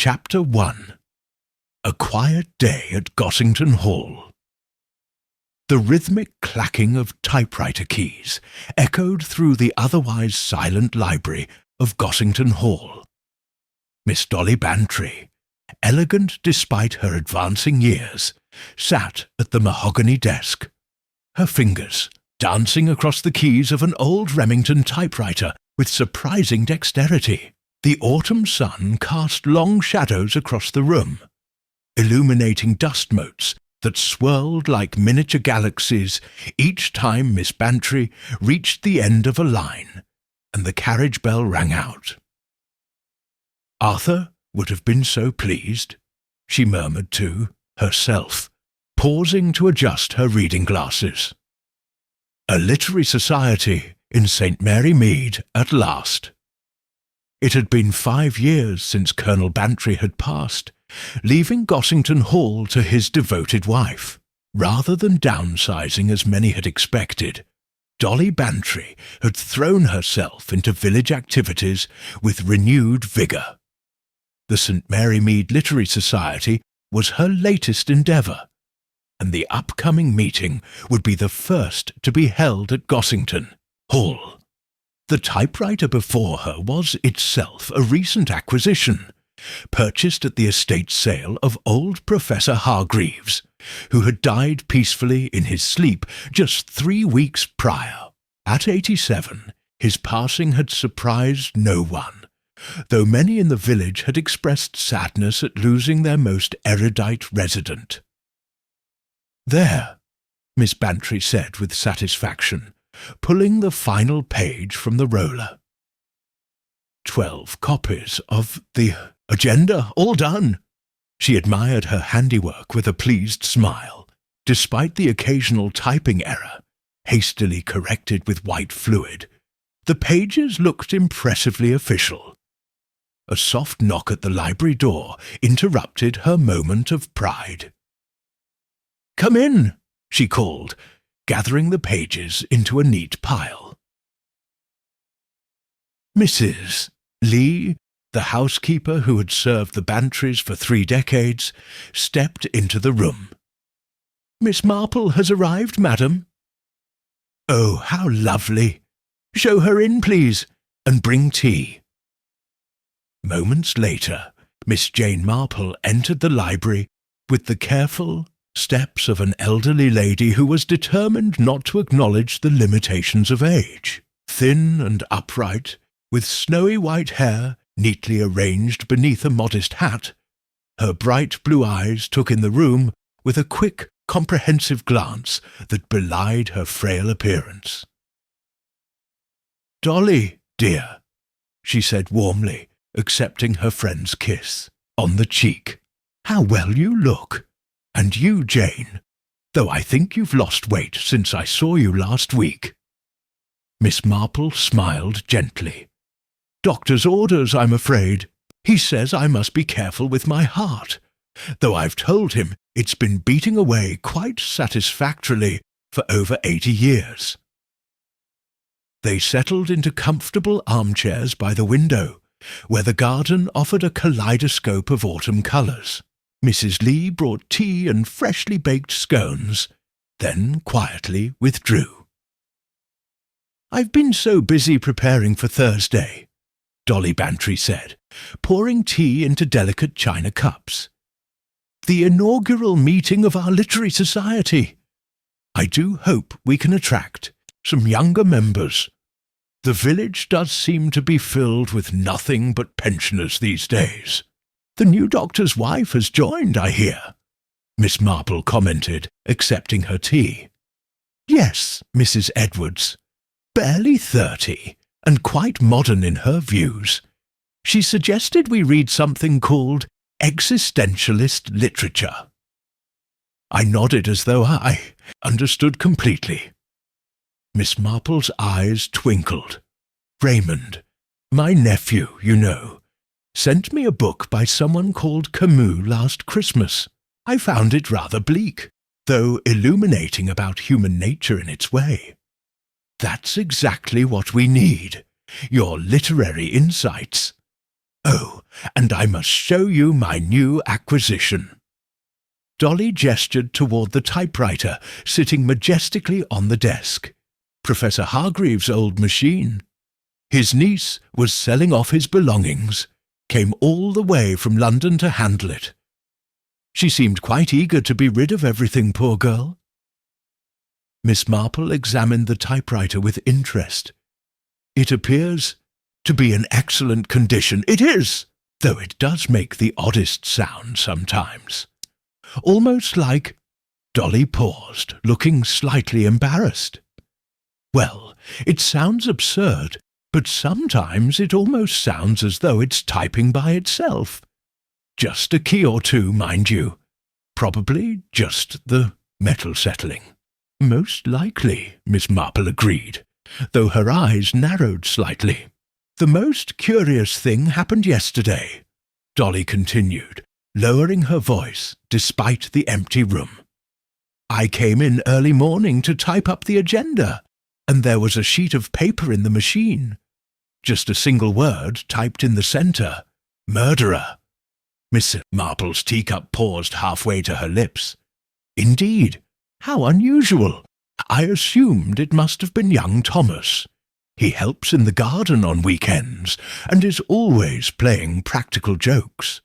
Chapter 1. A Quiet Day at Gossington Hall. The rhythmic clacking of typewriter keys echoed through the otherwise silent library of Gossington Hall. Miss Dolly Bantry, elegant despite her advancing years, sat at the mahogany desk, her fingers dancing across the keys of an old Remington typewriter with surprising dexterity. The autumn sun cast long shadows across the room, illuminating dust motes that swirled like miniature galaxies each time Miss Bantry reached the end of a line and the carriage bell rang out. Arthur would have been so pleased, she murmured to herself, pausing to adjust her reading glasses. A literary society in St. Mary Mead at last. It had been 5 years since Colonel Bantry had passed, leaving Gossington Hall to his devoted wife. Rather than downsizing as many had expected, Dolly Bantry had thrown herself into village activities with renewed vigour. The St. Mary Mead Literary Society was her latest endeavour, and the upcoming meeting would be the first to be held at Gossington Hall. The typewriter before her was itself a recent acquisition, purchased at the estate sale of old Professor Hargreaves, who had died peacefully in his sleep just 3 weeks prior. At 87, his passing had surprised no one, though many in the village had expressed sadness at losing their most erudite resident. "There," Miss Bantry said with satisfaction, pulling the final page from the roller. 12 copies of the agenda, all done. She admired her handiwork with a pleased smile, despite the occasional typing error, hastily corrected with white fluid. The pages looked impressively official. A soft knock at the library door interrupted her moment of pride. "Come in," she called, gathering the pages into a neat pile. Mrs. Lee, the housekeeper who had served the Bantrys for 3 decades, stepped into the room. "Miss Marple has arrived, madam." "Oh, how lovely! Show her in, please, and bring tea." Moments later, Miss Jane Marple entered the library with the careful steps of an elderly lady who was determined not to acknowledge the limitations of age. Thin and upright, with snowy white hair neatly arranged beneath a modest hat, her bright blue eyes took in the room with a quick, comprehensive glance that belied her frail appearance. "Dolly, dear," she said warmly, accepting her friend's kiss on the cheek. "How well you look! And you, Jane, though I think you've lost weight since I saw you last week." Miss Marple smiled gently. "Doctor's orders, I'm afraid. He says I must be careful with my heart, though I've told him it's been beating away quite satisfactorily for over 80 years. They settled into comfortable armchairs by the window, where the garden offered a kaleidoscope of autumn colours. Mrs. Lee brought tea and freshly baked scones, then quietly withdrew. "I've been so busy preparing for Thursday," Dolly Bantry said, pouring tea into delicate china cups. "The inaugural meeting of our literary society. I do hope we can attract some younger members. The village does seem to be filled with nothing but pensioners these days. The new doctor's wife has joined, I hear," Miss Marple commented, accepting her tea. "Yes, Mrs. Edwards. Barely 30, and quite modern in her views. She suggested we read something called existentialist literature." I nodded as though I understood completely. Miss Marple's eyes twinkled. "Raymond, my nephew, you know, sent me a book by someone called Camus last Christmas. I found it rather bleak, though illuminating about human nature in its way. That's exactly what we need, your literary insights. Oh, and I must show you my new acquisition." Dolly gestured toward the typewriter sitting majestically on the desk. Professor Hargreaves' old machine. His niece was selling off his belongings, came all the way from London to handle it. She seemed quite eager to be rid of everything, poor girl. Miss Marple examined the typewriter with interest. "It appears to be in excellent condition." "It is, though it does make the oddest sound sometimes. Almost like—" Dolly paused, looking slightly embarrassed. "Well, it sounds absurd, but sometimes it almost sounds as though it's typing by itself. Just a key or two, mind you. Probably just the metal settling." "Most likely," Miss Marple agreed, though her eyes narrowed slightly. "The most curious thing happened yesterday," Dolly continued, lowering her voice despite the empty room. "I came in early morning to type up the agenda, and there was a sheet of paper in the machine. Just a single word typed in the centre, 'Murderer.'" Miss Marple's teacup paused halfway to her lips. "Indeed, how unusual! I assumed it must have been young Thomas. He helps in the garden on weekends, and is always playing practical jokes,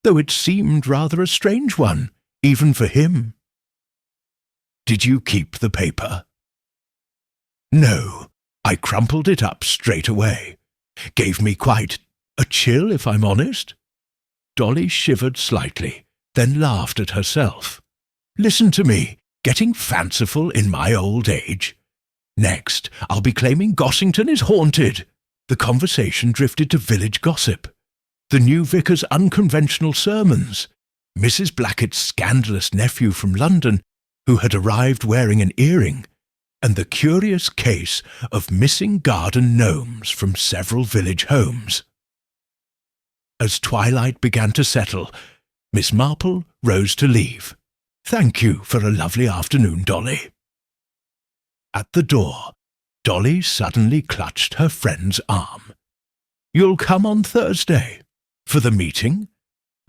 though it seemed rather a strange one, even for him." "Did you keep the paper?" "No, I crumpled it up straight away. Gave me quite a chill, if I'm honest." Dolly shivered slightly, then laughed at herself. "Listen to me, getting fanciful in my old age. Next, I'll be claiming Gossington is haunted." The conversation drifted to village gossip, the new vicar's unconventional sermons, Mrs. Blackett's scandalous nephew from London who had arrived wearing an earring, and the curious case of missing garden gnomes from several village homes. As twilight began to settle, Miss Marple rose to leave. "Thank you for a lovely afternoon, Dolly." At the door, Dolly suddenly clutched her friend's arm. "You'll come on Thursday for the meeting?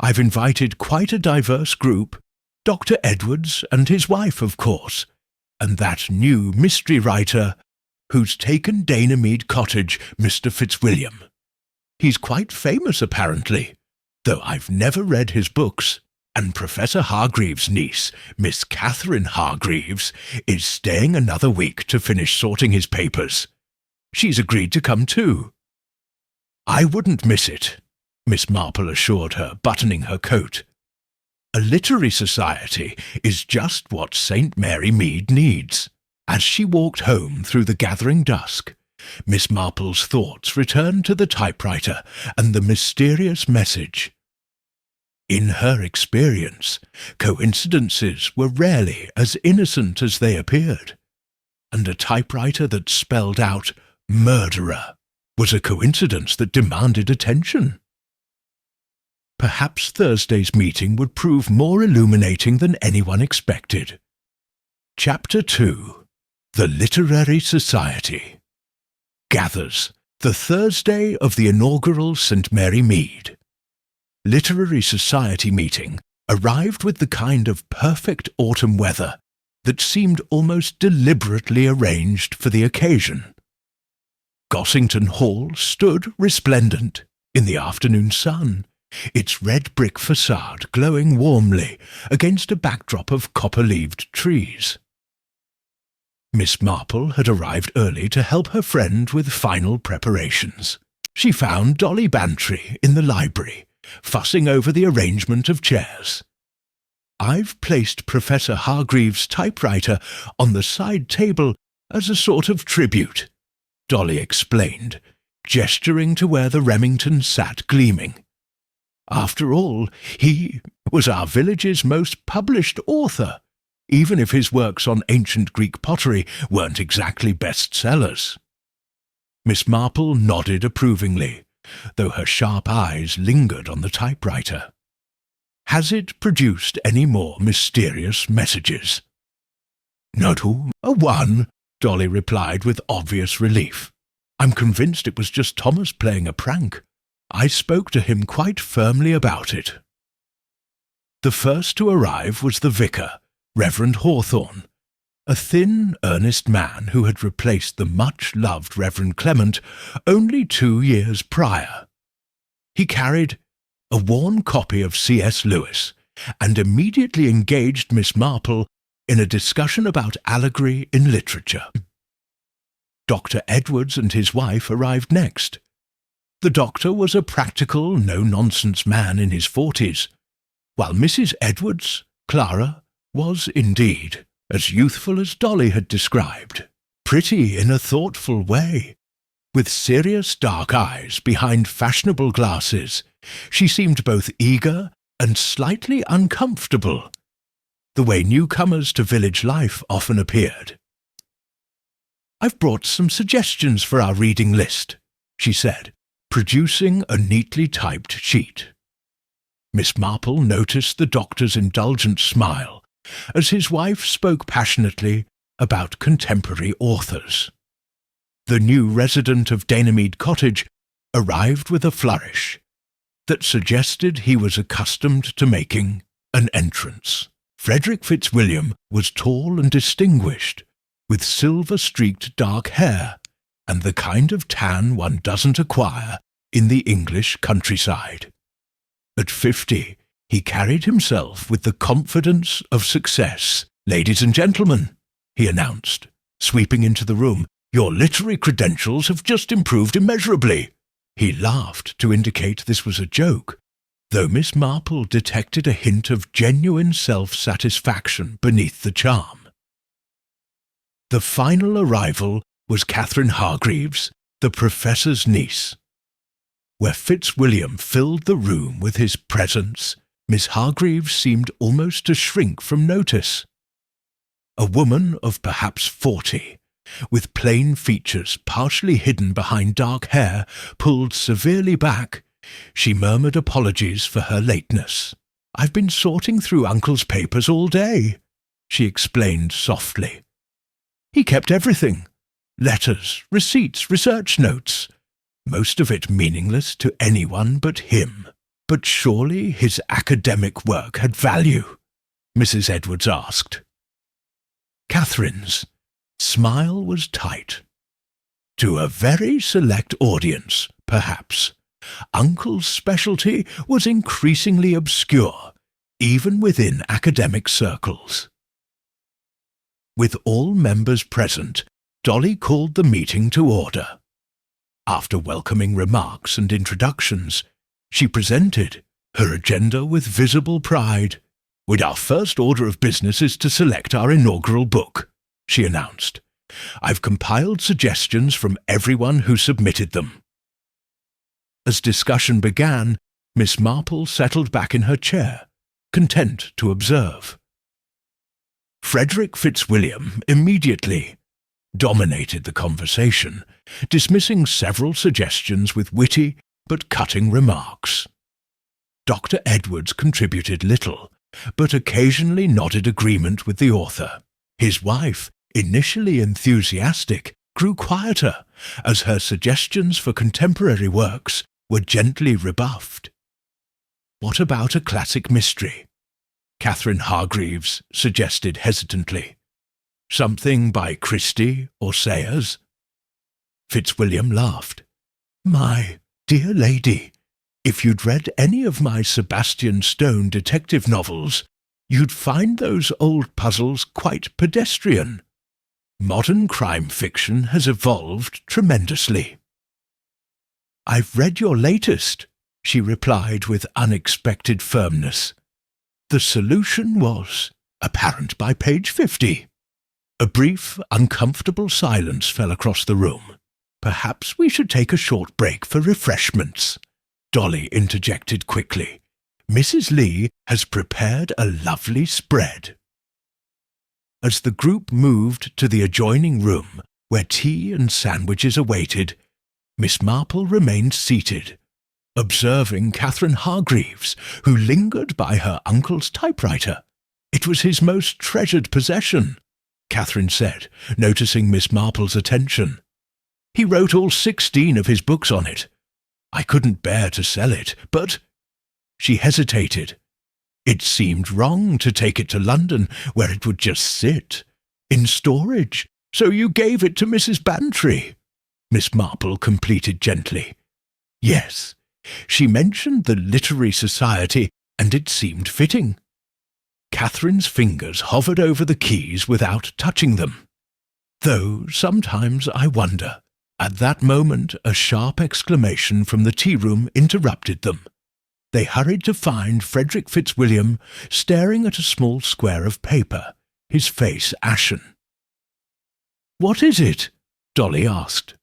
I've invited quite a diverse group. Dr. Edwards and his wife, of course, and that new mystery writer who's taken Danamead Cottage, Mr. Fitzwilliam. He's quite famous, apparently, though I've never read his books. And Professor Hargreaves' niece, Miss Catherine Hargreaves, is staying another week to finish sorting his papers. She's agreed to come too." "I wouldn't miss it," Miss Marple assured her, buttoning her coat. "A literary society is just what St. Mary Mead needs." As she walked home through the gathering dusk, Miss Marple's thoughts returned to the typewriter and the mysterious message. In her experience, coincidences were rarely as innocent as they appeared, and a typewriter that spelled out "murderer" was a coincidence that demanded attention. Perhaps Thursday's meeting would prove more illuminating than anyone expected. Chapter 2. The Literary Society gathers the Thursday of the inaugural St. Mary Mead. Literary Society meeting arrived with the kind of perfect autumn weather that seemed almost deliberately arranged for the occasion. Gossington Hall stood resplendent in the afternoon sun, its red brick facade glowing warmly against a backdrop of copper-leaved trees. Miss Marple had arrived early to help her friend with final preparations. She found Dolly Bantry in the library, fussing over the arrangement of chairs. "I've placed Professor Hargreaves' typewriter on the side table as a sort of tribute," Dolly explained, gesturing to where the Remington sat gleaming. "After all, he was our village's most published author, even if his works on ancient Greek pottery weren't exactly bestsellers." Miss Marple nodded approvingly, though her sharp eyes lingered on the typewriter. "Has it produced any more mysterious messages?" "Not a one," Dolly replied with obvious relief. "I'm convinced it was just Thomas playing a prank. I spoke to him quite firmly about it. The first to arrive was the vicar, Reverend Hawthorne, a thin, earnest man who had replaced the much-loved Reverend Clement only 2 years prior. He carried a worn copy of C.S. Lewis and immediately engaged Miss Marple in a discussion about allegory in literature. Dr. Edwards and his wife arrived next. The doctor was a practical, no-nonsense man in his 40s, while Mrs. Edwards, Clara, was indeed as youthful as Dolly had described, pretty in a thoughtful way. With serious dark eyes behind fashionable glasses, she seemed both eager and slightly uncomfortable, the way newcomers to village life often appeared. "I've brought some suggestions for our reading list," she said, producing a neatly typed sheet. Miss Marple noticed the doctor's indulgent smile as his wife spoke passionately about contemporary authors. The new resident of Danemead Cottage arrived with a flourish that suggested he was accustomed to making an entrance. Frederick Fitzwilliam was tall and distinguished, with silver-streaked dark hair and the kind of tan one doesn't acquire in the English countryside. At 50, he carried himself with the confidence of success. "Ladies and gentlemen," he announced, sweeping into the room, "your literary credentials have just improved immeasurably." He laughed to indicate this was a joke, though Miss Marple detected a hint of genuine self-satisfaction beneath the charm. The final arrival was Catherine Hargreaves, the professor's niece. Where Fitzwilliam filled the room with his presence, Miss Hargreaves seemed almost to shrink from notice. A woman of perhaps 40, with plain features partially hidden behind dark hair pulled severely back, she murmured apologies for her lateness. "I've been sorting through Uncle's papers all day," she explained softly. "He kept everything: letters, receipts, research notes. Most of it meaningless to anyone but him. But surely his academic work had value?" Mrs. Edwards asked. Catherine's smile was tight. To a very select audience, perhaps, Uncle's specialty was increasingly obscure, even within academic circles. With all members present, Dolly called the meeting to order. After welcoming remarks and introductions, she presented her agenda with visible pride. "Our first order of business is to select our inaugural book," she announced. "I've compiled suggestions from everyone who submitted them." As discussion began, Miss Marple settled back in her chair, content to observe. Frederick Fitzwilliam immediately dominated the conversation, dismissing several suggestions with witty but cutting remarks. Dr. Edwards contributed little, but occasionally nodded agreement with the author. His wife, initially enthusiastic, grew quieter as her suggestions for contemporary works were gently rebuffed. "What about a classic mystery?" Catherine Hargreaves suggested hesitantly. "Something by Christie or Sayers?" Fitzwilliam laughed. "My dear lady, if you'd read any of my Sebastian Stone detective novels, you'd find those old puzzles quite pedestrian. Modern crime fiction has evolved tremendously." "I've read your latest," she replied with unexpected firmness. "The solution was apparent by page 50. A brief, uncomfortable silence fell across the room. "Perhaps we should take a short break for refreshments," Dolly interjected quickly. "Mrs. Lee has prepared a lovely spread." As the group moved to the adjoining room, where tea and sandwiches awaited, Miss Marple remained seated, observing Catherine Hargreaves, who lingered by her uncle's typewriter. "It was his most treasured possession," Catherine said, noticing Miss Marple's attention. "He wrote all 16 of his books on it. I couldn't bear to sell it, but—" She hesitated. It seemed wrong to take it to London, where it would just sit, in storage, so you gave it to Mrs. Bantry, Miss Marple completed gently. Yes, she mentioned the Literary Society, and it seemed fitting. Catherine's fingers hovered over the keys without touching them. Though sometimes I wonder. At that moment a sharp exclamation from the tea-room interrupted them. They hurried to find Frederick Fitzwilliam staring at a small square of paper, his face ashen. "What is it?" Dolly asked.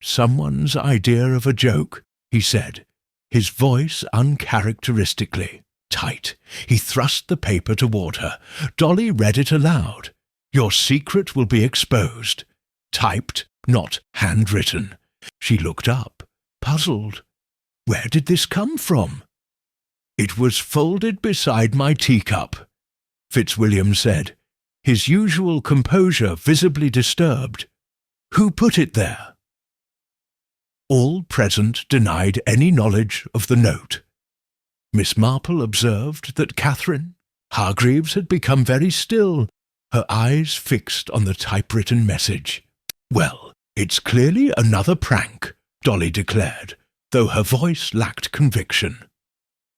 "Someone's idea of a joke," he said, his voice uncharacteristically tight. He thrust the paper toward her. Dolly read it aloud. "Your secret will be exposed. Typed, not handwritten." She looked up, puzzled. Where did this come from? "It was folded beside my teacup," Fitzwilliam said, his usual composure visibly disturbed. "Who put it there?" All present denied any knowledge of the note. Miss Marple observed that Catherine Hargreaves had become very still, her eyes fixed on the typewritten message. "Well, it's clearly another prank," Dolly declared, though her voice lacked conviction.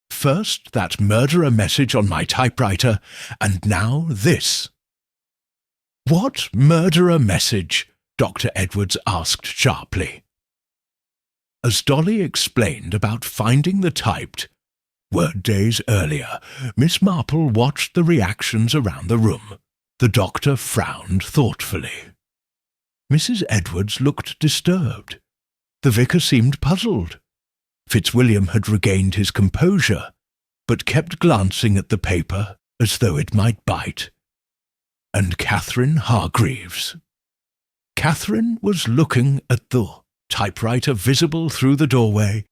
"First that murderer message on my typewriter, and now this." "What murderer message?" Dr. Edwards asked sharply. As Dolly explained about finding the typed word days earlier, Miss Marple watched the reactions around the room. The doctor frowned thoughtfully. Mrs. Edwards looked disturbed. The vicar seemed puzzled. Fitzwilliam had regained his composure, but kept glancing at the paper as though it might bite. And Catherine Hargreaves. Catherine was looking at the typewriter visible through the doorway,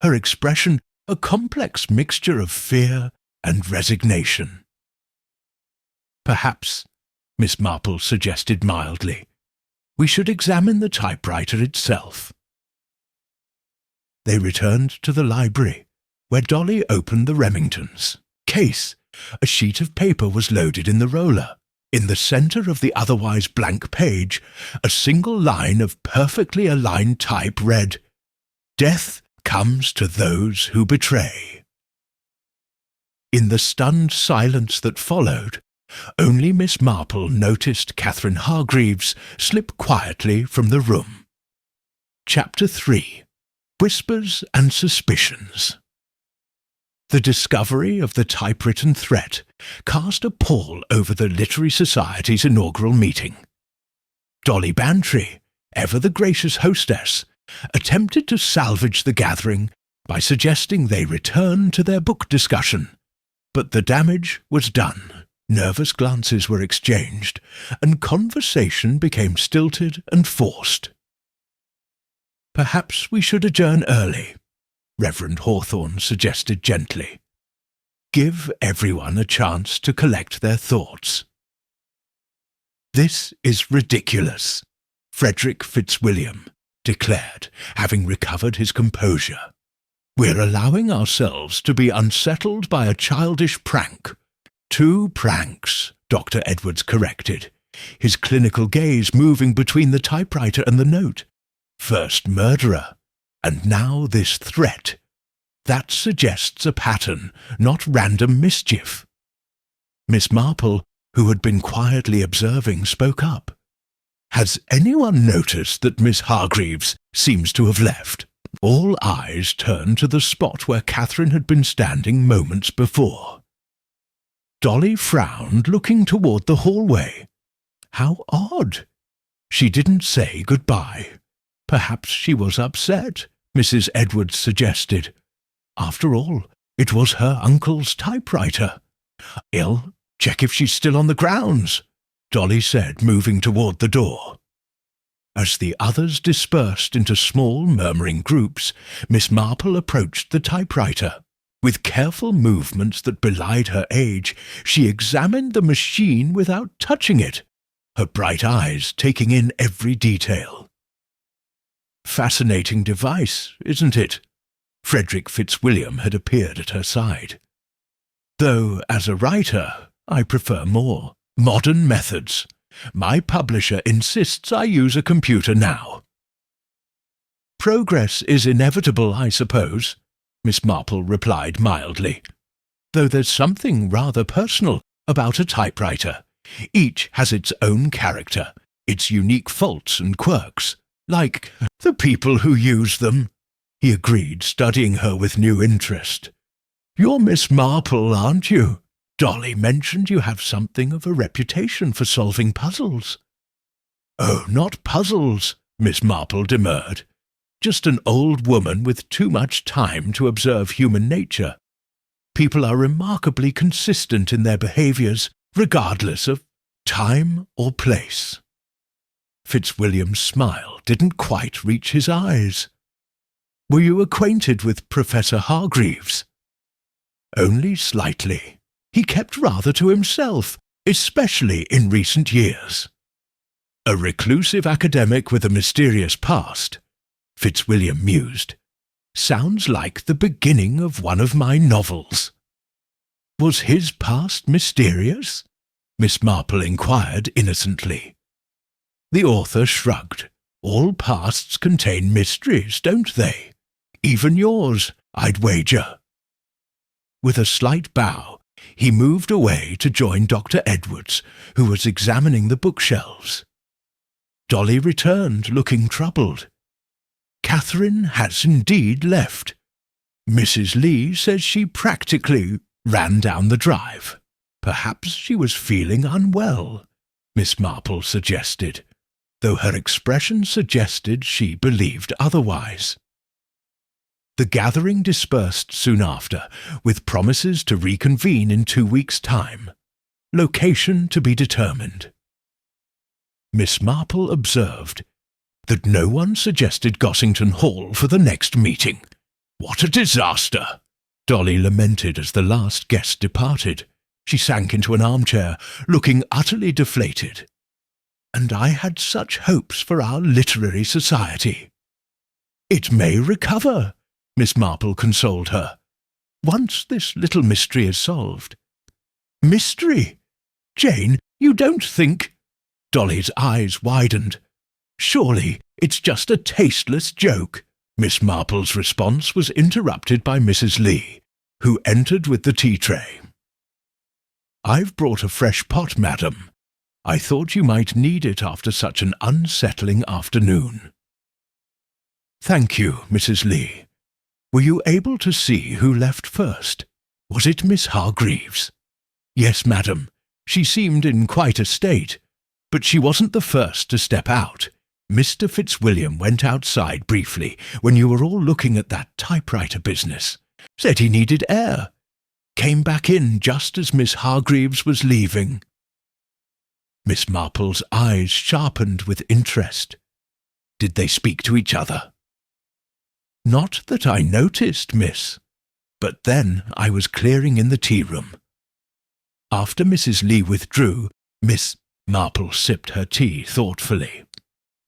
her expression a complex mixture of fear and resignation. "Perhaps," Miss Marple suggested mildly, "we should examine the typewriter itself." They returned to the library, where Dolly opened the Remington's case. A sheet of paper was loaded in the roller. In the centre of the otherwise blank page, a single line of perfectly aligned type read, "Death comes to those who betray." In the stunned silence that followed, only Miss Marple noticed Catherine Hargreaves slip quietly from the room. Chapter 3. Whispers and Suspicions. The discovery of the typewritten threat cast a pall over the Literary Society's inaugural meeting. Dolly Bantry, ever the gracious hostess, attempted to salvage the gathering by suggesting they return to their book discussion. But the damage was done. Nervous glances were exchanged, and conversation became stilted and forced. "Perhaps we should adjourn early," Reverend Hawthorne suggested gently. "Give everyone a chance to collect their thoughts." "This is ridiculous," Frederick Fitzwilliam declared, having recovered his composure. "We're allowing ourselves to be unsettled by a childish prank." "Two pranks," Dr. Edwards corrected, his clinical gaze moving between the typewriter and the note. "First murderer, and now this threat. That suggests a pattern, not random mischief." Miss Marple, who had been quietly observing, spoke up. "Has anyone noticed that Miss Hargreaves seems to have left?" All eyes turned to the spot where Catherine had been standing moments before. Dolly frowned, looking toward the hallway. How odd! She didn't say goodbye. Perhaps she was upset, Mrs. Edwards suggested. After all, it was her uncle's typewriter. "I'll check if she's still on the grounds," Dolly said, moving toward the door. As the others dispersed into small, murmuring groups, Miss Marple approached the typewriter. With careful movements that belied her age, she examined the machine without touching it, her bright eyes taking in every detail. Fascinating device, isn't it? Frederick Fitzwilliam had appeared at her side. Though, as a writer, I prefer more modern methods. My publisher insists I use a computer now. Progress is inevitable, I suppose, Miss Marple replied mildly, though there's something rather personal about a typewriter. Each has its own character, its unique faults and quirks, like the people who use them, he agreed, studying her with new interest. You're Miss Marple, aren't you? Dolly mentioned you have something of a reputation for solving puzzles. Oh, not puzzles, Miss Marple demurred. Just an old woman with too much time to observe human nature. People are remarkably consistent in their behaviours, regardless of time or place. Fitzwilliam's smile didn't quite reach his eyes. Were you acquainted with Professor Hargreaves? Only slightly. He kept rather to himself, especially in recent years. A reclusive academic with a mysterious past, Fitzwilliam mused. Sounds like the beginning of one of my novels. Was his past mysterious? Miss Marple inquired innocently. The author shrugged. All pasts contain mysteries, don't they? Even yours, I'd wager. With a slight bow, he moved away to join Dr. Edwards, who was examining the bookshelves. Dolly returned, looking troubled. Catherine has indeed left. Mrs. Lee says she practically ran down the drive. Perhaps she was feeling unwell, Miss Marple suggested, though her expression suggested she believed otherwise. The gathering dispersed soon after, with promises to reconvene in 2 weeks' time. Location to be determined. Miss Marple observed that no one suggested Gossington Hall for the next meeting. What a disaster! Dolly lamented as the last guest departed. She sank into an armchair, looking utterly deflated. And I had such hopes for our literary society. It may recover, Miss Marple consoled her, once this little mystery is solved. Mystery? Jane, you don't think— Dolly's eyes widened. Surely it's just a tasteless joke. Miss Marple's response was interrupted by Mrs. Lee, who entered with the tea tray. I've brought a fresh pot, madam. I thought you might need it after such an unsettling afternoon. Thank you, Mrs. Lee. Were you able to see who left first? Was it Miss Hargreaves? Yes, madam. She seemed in quite a state, but she wasn't the first to step out. Mr. Fitzwilliam went outside briefly when you were all looking at that typewriter business. Said he needed air. Came back in just as Miss Hargreaves was leaving. Miss Marple's eyes sharpened with interest. Did they speak to each other? Not that I noticed, miss. But then I was clearing in the tea-room. After Mrs. Lee withdrew, Miss Marple sipped her tea thoughtfully.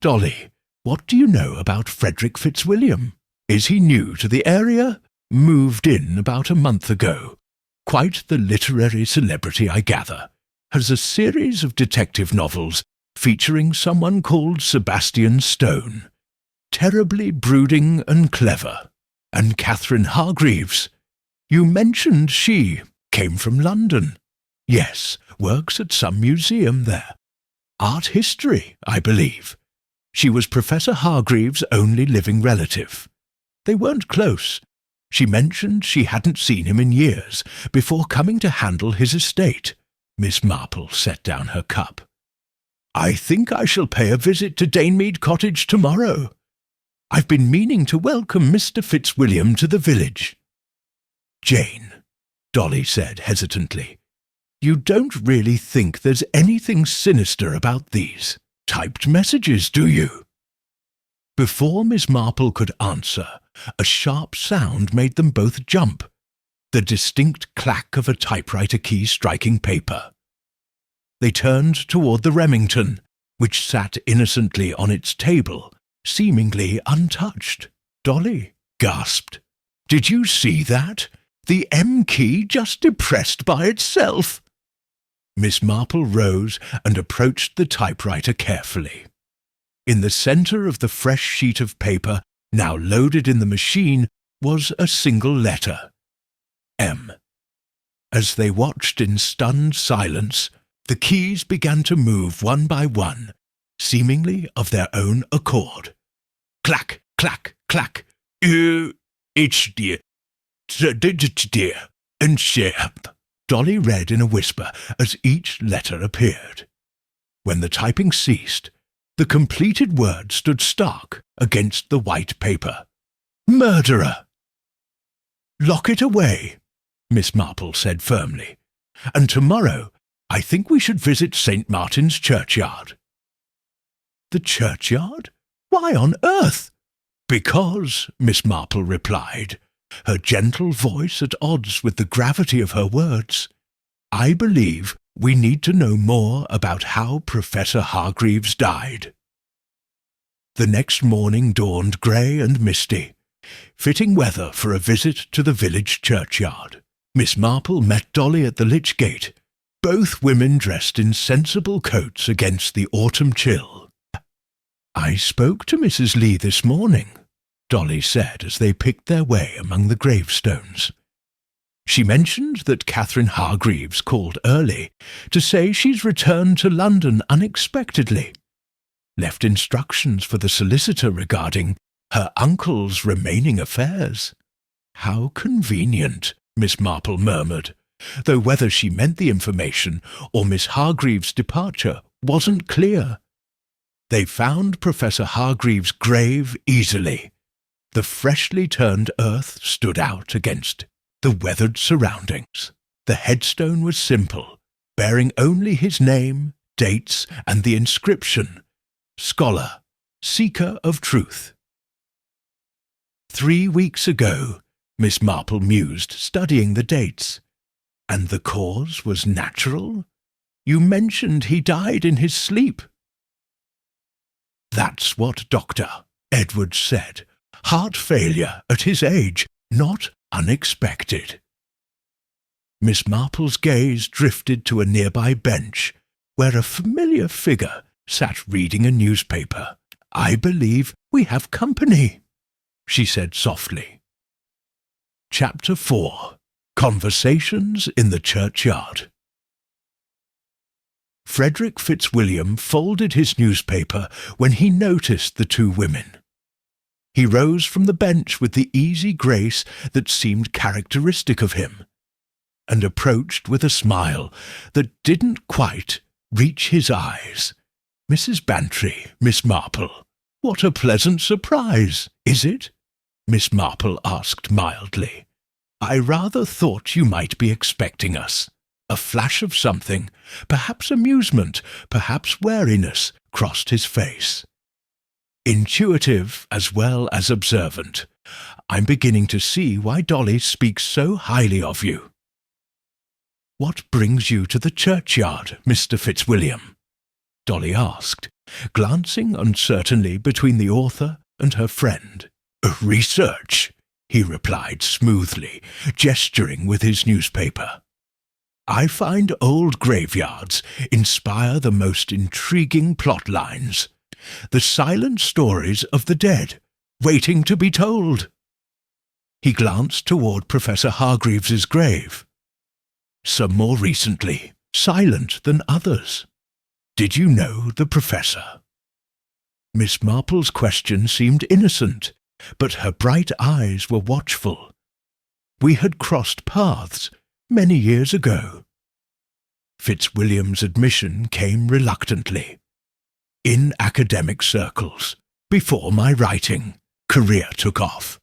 Dolly, what do you know about Frederick Fitzwilliam? Is he new to the area? Moved in about a month ago. Quite the literary celebrity, I gather. Has a series of detective novels featuring someone called Sebastian Stone. Terribly brooding and clever. And Catherine Hargreaves. You mentioned she came from London. Yes, works at some museum there. Art history, I believe. She was Professor Hargreaves' only living relative. They weren't close. She mentioned she hadn't seen him in years before coming to handle his estate. Miss Marple set down her cup. I think I shall pay a visit to Danemead Cottage tomorrow. I've been meaning to welcome Mr. Fitzwilliam to the village. Jane, Dolly said hesitantly, you don't really think there's anything sinister about these typed messages, do you? Before Miss Marple could answer, a sharp sound made them both jump, the distinct clack of a typewriter key striking paper. They turned toward the Remington, which sat innocently on its table, seemingly untouched. Dolly gasped. "Did you see that? The M key just depressed by itself." Miss Marple rose and approached the typewriter carefully. In the centre of the fresh sheet of paper, now loaded in the machine, was a single letter, M. As they watched in stunned silence, the keys began to move one by one, seemingly of their own accord. Clack, clack, clack. It's dear, dear, and sharp. Dolly read in a whisper as each letter appeared. When the typing ceased, the completed word stood stark against the white paper. Murderer! "Lock it away," Miss Marple said firmly, "and tomorrow I think we should visit St. Martin's Churchyard." "The churchyard? Why on earth?" "Because," Miss Marple replied, her gentle voice at odds with the gravity of her words, "I believe we need to know more about how Professor Hargreaves died." The next morning dawned grey and misty, fitting weather for a visit to the village churchyard. Miss Marple met Dolly at the lych gate, both women dressed in sensible coats against the autumn chill. "I spoke to Mrs. Lee this morning," Dolly said as they picked their way among the gravestones. "She mentioned that Catherine Hargreaves called early to say she's returned to London unexpectedly. Left instructions for the solicitor regarding her uncle's remaining affairs." "How convenient," Miss Marple murmured, though whether she meant the information or Miss Hargreaves' departure wasn't clear. They found Professor Hargreaves' grave easily. The freshly turned earth stood out against the weathered surroundings. The headstone was simple, bearing only his name, dates, and the inscription, "Scholar, Seeker of Truth." 3 weeks ago, Miss Marple mused, studying the dates. "And the cause was natural? You mentioned he died in his sleep." "That's what Dr. Edwards said. Heart failure at his age, not unexpected." Miss Marple's gaze drifted to a nearby bench, where a familiar figure sat reading a newspaper. "I believe we have company," she said softly. Chapter 4. Conversations in the Churchyard. Frederick Fitzwilliam folded his newspaper when he noticed the two women. He rose from the bench with the easy grace that seemed characteristic of him, and approached with a smile that didn't quite reach his eyes. "Mrs. Bantry, Miss Marple, what a pleasant surprise, is it?" Miss Marple asked mildly. "I rather thought you might be expecting us." A flash of something, perhaps amusement, perhaps wariness, crossed his face. "Intuitive as well as observant. I'm beginning to see why Dolly speaks so highly of you." "What brings you to the churchyard, Mr. Fitzwilliam?" Dolly asked, glancing uncertainly between the author and her friend. "Research," he replied smoothly, gesturing with his newspaper. "I find old graveyards inspire the most intriguing plot lines, the silent stories of the dead, waiting to be told." He glanced toward Professor Hargreaves's grave. "Some more recently, silent than others. Did you know the professor?" Miss Marple's question seemed innocent, but her bright eyes were watchful. "We had crossed paths many years ago." Fitzwilliam's admission came reluctantly. "In academic circles, before my writing career took off."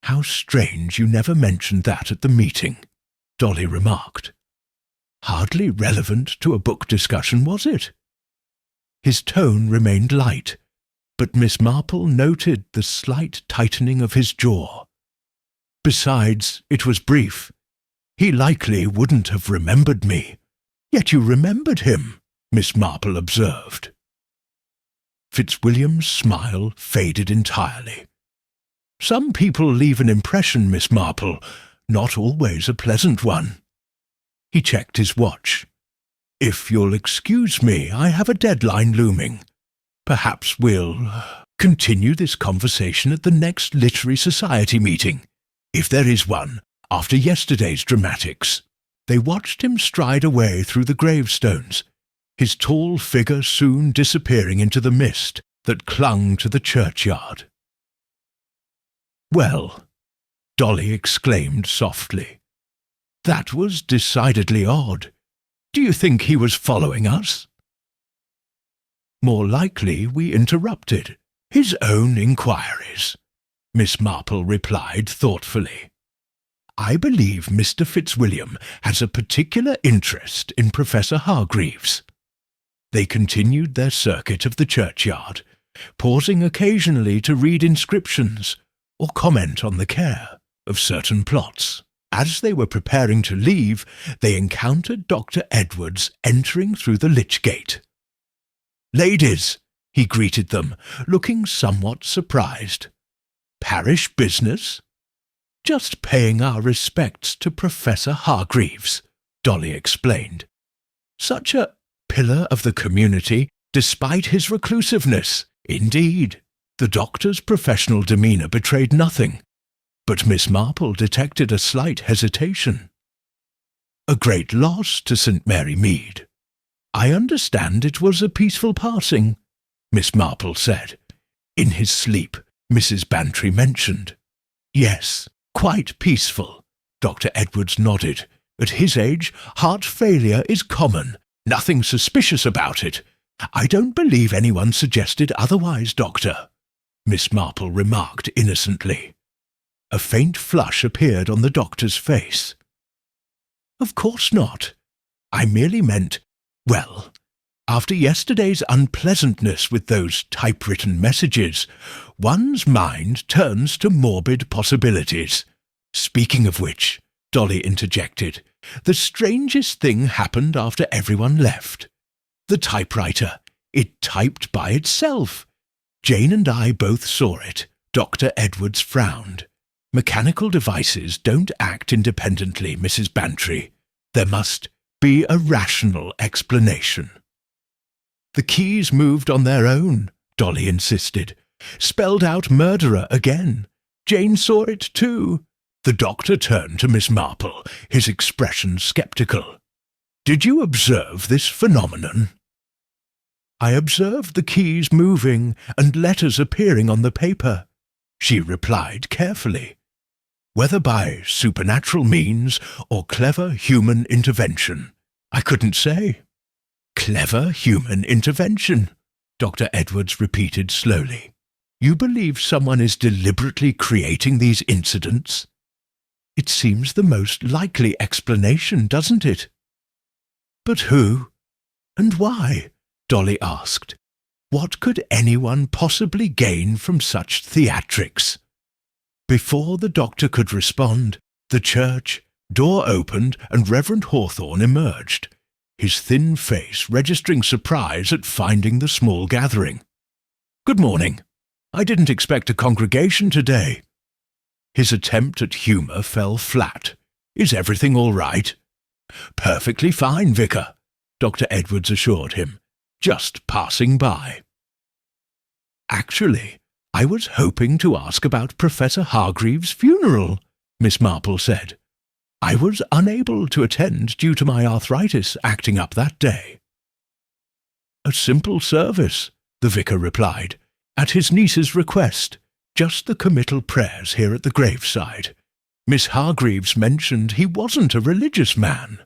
"How strange you never mentioned that at the meeting," Dolly remarked. "Hardly relevant to a book discussion, was it?" His tone remained light, but Miss Marple noted the slight tightening of his jaw. "Besides, it was brief. He likely wouldn't have remembered me." "Yet you remembered him," Miss Marple observed. Fitzwilliam's smile faded entirely. "Some people leave an impression, Miss Marple, not always a pleasant one." He checked his watch. "If you'll excuse me, I have a deadline looming. Perhaps we'll continue this conversation at the next Literary Society meeting, if there is one, after yesterday's dramatics." They watched him stride away through the gravestones, his tall figure soon disappearing into the mist that clung to the churchyard. "Well," Dolly exclaimed softly, "that was decidedly odd. Do you think he was following us?" "More likely we interrupted his own inquiries," Miss Marple replied thoughtfully. "I believe Mr. Fitzwilliam has a particular interest in Professor Hargreaves." They continued their circuit of the churchyard, pausing occasionally to read inscriptions or comment on the care of certain plots. As they were preparing to leave, they encountered Dr. Edwards entering through the lich gate. "Ladies," he greeted them, looking somewhat surprised. "Parish business?" "Just paying our respects to Professor Hargreaves," Dolly explained. "Such a pillar of the community, despite his reclusiveness. Indeed, the doctor's professional demeanour betrayed nothing, but Miss Marple detected a slight hesitation. "A great loss to St. Mary Mead. I understand it was a peaceful passing," Miss Marple said. "In his sleep," Mrs. Bantry mentioned. "Yes, quite peaceful," Dr. Edwards nodded. "At his age, heart failure is common. Nothing suspicious about it. I don't believe anyone suggested otherwise, Doctor," Miss Marple remarked innocently. A faint flush appeared on the doctor's face. "Of course not. I merely meant, well, after yesterday's unpleasantness with those typewritten messages, one's mind turns to morbid possibilities. Speaking of which," Dolly interjected, "the strangest thing happened after everyone left. The typewriter. It typed by itself. Jane and I both saw it." Dr. Edwards frowned. "Mechanical devices don't act independently, Mrs. Bantry. There must be a rational explanation." "The keys moved on their own," Dolly insisted. "Spelled out murderer again. Jane saw it too." The doctor turned to Miss Marple, his expression sceptical. "Did you observe this phenomenon?" "I observed the keys moving and letters appearing on the paper," she replied carefully. "Whether by supernatural means or clever human intervention, I couldn't say." "Clever human intervention," Dr. Edwards repeated slowly. "You believe someone is deliberately creating these incidents?" "It seems the most likely explanation, doesn't it?" "But who? And why?" Dolly asked. "What could anyone possibly gain from such theatrics?" Before the doctor could respond, the church door opened and Reverend Hawthorne emerged, his thin face registering surprise at finding the small gathering. "Good morning. I didn't expect a congregation today." His attempt at humour fell flat. "Is everything all right?" "Perfectly fine, Vicar," Dr. Edwards assured him. "Just passing by." "Actually, I was hoping to ask about Professor Hargreaves' funeral," Miss Marple said. "I was unable to attend due to my arthritis acting up that day." "A simple service," the vicar replied, "at his niece's request. Just the committal prayers here at the graveside. Miss Hargreaves mentioned he wasn't a religious man."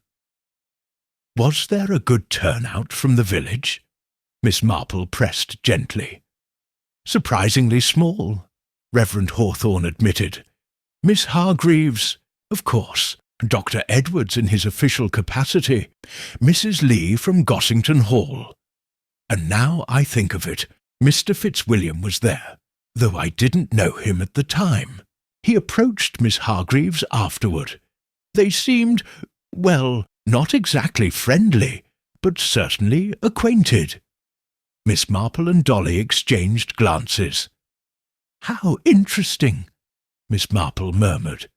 "Was there a good turnout from the village?" Miss Marple pressed gently. "Surprisingly small," Reverend Hawthorne admitted. "Miss Hargreaves, of course, Dr. Edwards in his official capacity, Mrs. Lee from Gossington Hall. And now I think of it, Mr. Fitzwilliam was there, though I didn't know him at the time. He approached Miss Hargreaves afterward. They seemed, well, not exactly friendly, but certainly acquainted." Miss Marple and Dolly exchanged glances. "How interesting," Miss Marple murmured.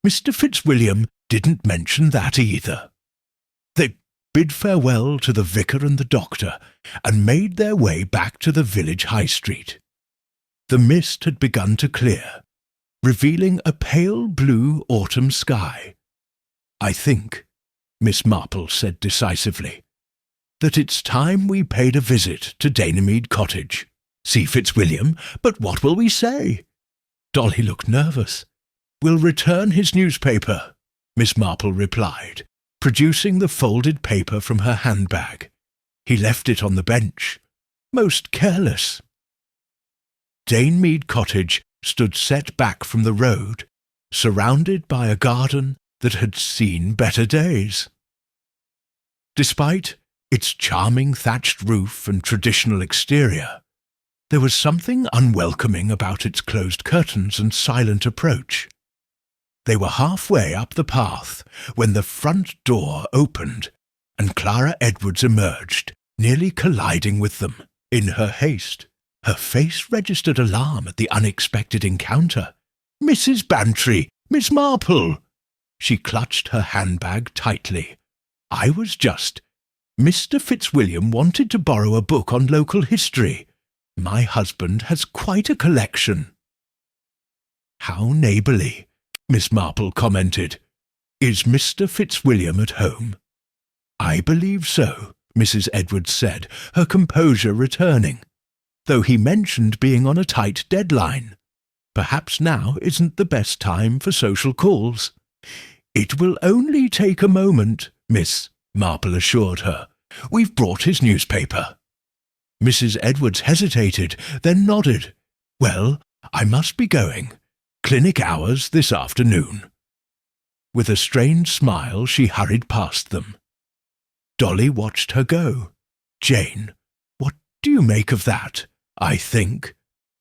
"Mr. Fitzwilliam didn't mention that either." They bid farewell to the vicar and the doctor, and made their way back to the village high street. The mist had begun to clear, revealing a pale blue autumn sky. "I think," Miss Marple said decisively, "that it's time we paid a visit to Danemede Cottage. See Fitzwilliam, but what will we say?" Dolly looked nervous. "We'll return his newspaper," Miss Marple replied, producing the folded paper from her handbag. "He left it on the bench. Most careless." Danemede Cottage stood set back from the road, surrounded by a garden that had seen better days. Despite its charming thatched roof and traditional exterior, there was something unwelcoming about its closed curtains and silent approach. They were halfway up the path when the front door opened and Clara Edwards emerged, nearly colliding with them. In her haste, her face registered alarm at the unexpected encounter. "Mrs. Bantry! Miss Marple!" She clutched her handbag tightly. "I was just... Mr. Fitzwilliam wanted to borrow a book on local history. My husband has quite a collection." "How neighbourly," Miss Marple commented. "Is Mr. Fitzwilliam at home?" "I believe so," Mrs. Edwards said, her composure returning, "though he mentioned being on a tight deadline. Perhaps now isn't the best time for social calls." "It will only take a moment," Miss Marple assured her. "We've brought his newspaper." Mrs. Edwards hesitated, then nodded. "Well, I must be going. Clinic hours this afternoon." With a strained smile she hurried past them. Dolly watched her go. "Jane, what do you make of that?" "I think,"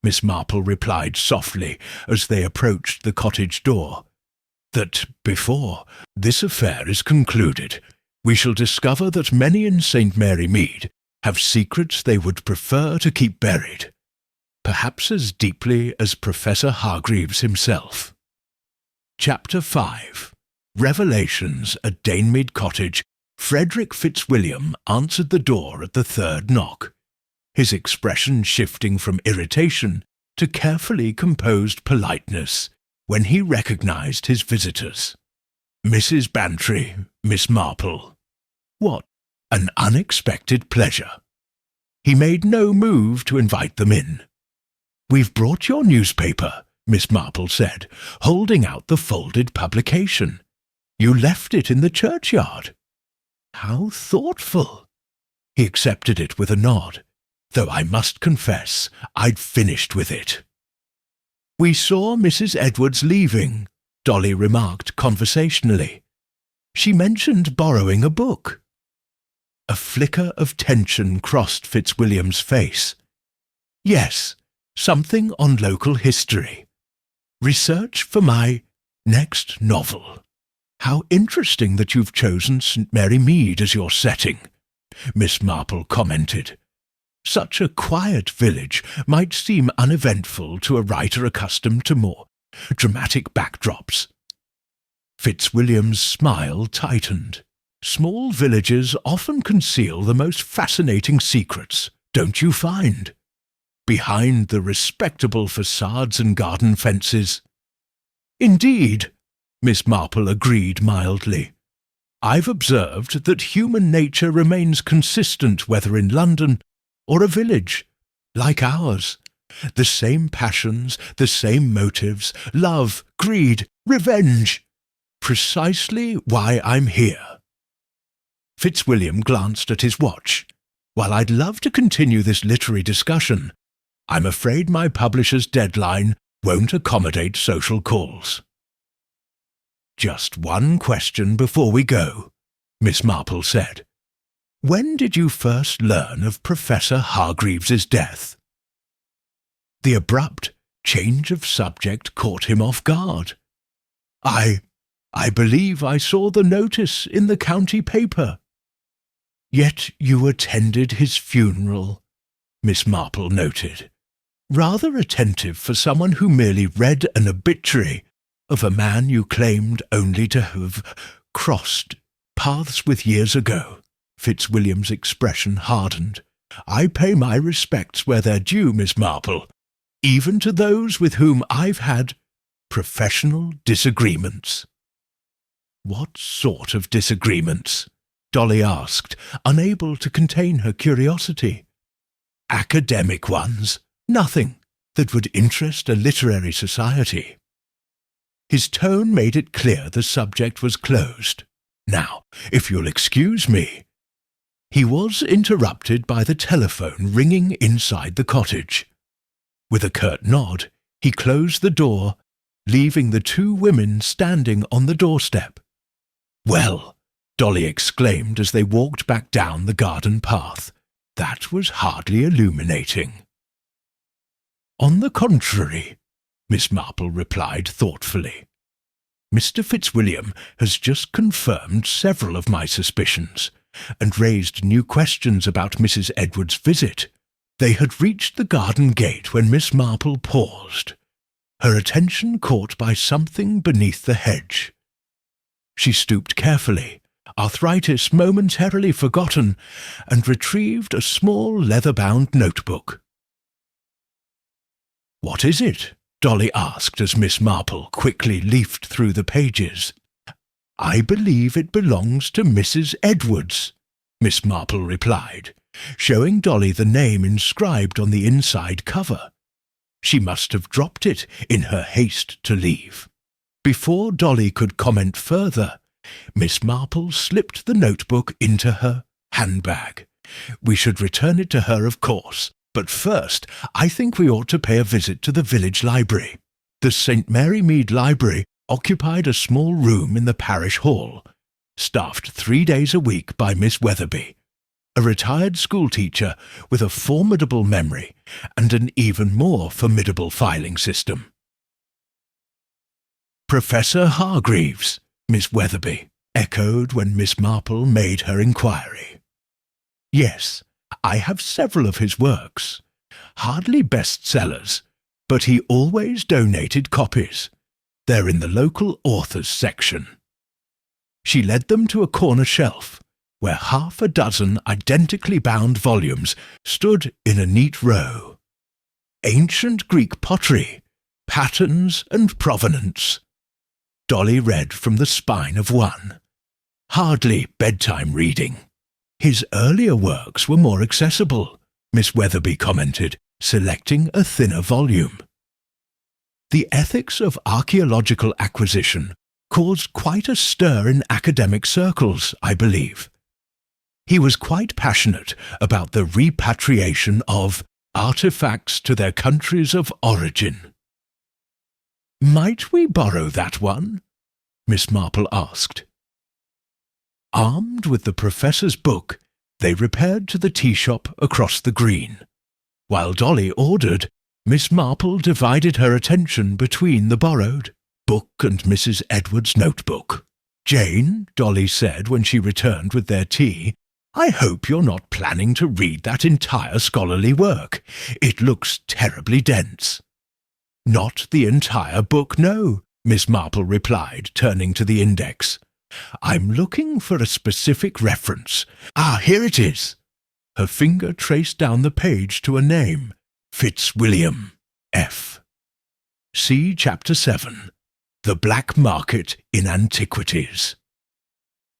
Miss Marple replied softly as they approached the cottage door, "that before this affair is concluded, we shall discover that many in St. Mary Mead have secrets they would prefer to keep buried, perhaps as deeply as Professor Hargreaves himself." Chapter 5. Revelations at Danemede Cottage. Frederick Fitzwilliam answered the door at the third knock, his expression shifting from irritation to carefully composed politeness when he recognized his visitors. "Mrs. Bantry, Miss Marple." What an unexpected pleasure. He made no move to invite them in. "We've brought your newspaper," Miss Marple said, holding out the folded publication. "You left it in the churchyard." "How thoughtful." He accepted it with a nod, though I must confess I'd finished with it. "We saw Mrs. Edwards leaving," Dolly remarked conversationally. "She mentioned borrowing a book." A flicker of tension crossed Fitzwilliam's face. "Yes, something on local history. Research for my next novel." "How interesting that you've chosen St. Mary Mead as your setting," Miss Marple commented. "Such a quiet village might seem uneventful to a writer accustomed to more dramatic backdrops." Fitzwilliam's smile tightened. "Small villages often conceal the most fascinating secrets, don't you find? Behind the respectable facades and garden fences." "Indeed," Miss Marple agreed mildly. "I've observed that human nature remains consistent whether in London or a village like ours. The same passions, the same motives, love, greed, revenge. Precisely why I'm here." Fitzwilliam glanced at his watch. "While I'd love to continue this literary discussion, I'm afraid my publisher's deadline won't accommodate social calls." "Just one question before we go," Miss Marple said. "When did you first learn of Professor Hargreaves's death?" The abrupt change of subject caught him off guard. I believe I saw the notice in the county paper." "Yet you attended his funeral," Miss Marple noted. Rather attentive for someone who merely read an obituary of a man you claimed only to have crossed paths with years ago. Fitzwilliam's expression hardened. I pay my respects where they're due, Miss Marple, even to those with whom I've had professional disagreements. What sort of disagreements? Dolly asked, unable to contain her curiosity. Academic ones. Nothing that would interest a literary society. His tone made it clear the subject was closed. Now, if you'll excuse me. He was interrupted by the telephone ringing inside the cottage. With a curt nod, he closed the door, leaving the two women standing on the doorstep. Well, Dolly exclaimed as they walked back down the garden path. That was hardly illuminating. On the contrary, Miss Marple replied thoughtfully. Mr. Fitzwilliam has just confirmed several of my suspicions, and raised new questions about Mrs. Edwards' visit. They had reached the garden gate when Miss Marple paused, her attention caught by something beneath the hedge. She stooped carefully, arthritis momentarily forgotten, and retrieved a small leather-bound notebook. "What is it?" Dolly asked as Miss Marple quickly leafed through the pages. "I believe it belongs to Mrs. Edwards," Miss Marple replied, showing Dolly the name inscribed on the inside cover. She must have dropped it in her haste to leave. Before Dolly could comment further, Miss Marple slipped the notebook into her handbag. "We should return it to her, of course, but first I think we ought to pay a visit to the village library." The St. Mary Mead Library occupied a small room in the parish hall, staffed 3 days a week by Miss Weatherby, a retired schoolteacher with a formidable memory and an even more formidable filing system. "Professor Hargreaves," Miss Weatherby echoed when Miss Marple made her inquiry. "Yes, I have several of his works. Hardly bestsellers, but he always donated copies. They're in the local authors section." She led them to a corner shelf, where 6 identically bound volumes stood in a neat row. "Ancient Greek pottery, patterns and provenance." Dolly read from the spine of one. Hardly bedtime reading. "His earlier works were more accessible," Miss Weatherby commented, selecting a thinner volume. "The ethics of archaeological acquisition caused quite a stir in academic circles, I believe. He was quite passionate about the repatriation of artifacts to their countries of origin." "Might we borrow that one?" Miss Marple asked. Armed with the professor's book, they repaired to the tea-shop across the green. While Dolly ordered, Miss Marple divided her attention between the borrowed book and Mrs. Edwards' notebook. "Jane," Dolly said when she returned with their tea, "I hope you're not planning to read that entire scholarly work. It looks terribly dense." "Not the entire book, no," Miss Marple replied, turning to the index. "I'm looking for a specific reference. Here it is." Her finger traced down the page to a name, Fitzwilliam, F. "See Chapter 7, The Black Market in Antiquities."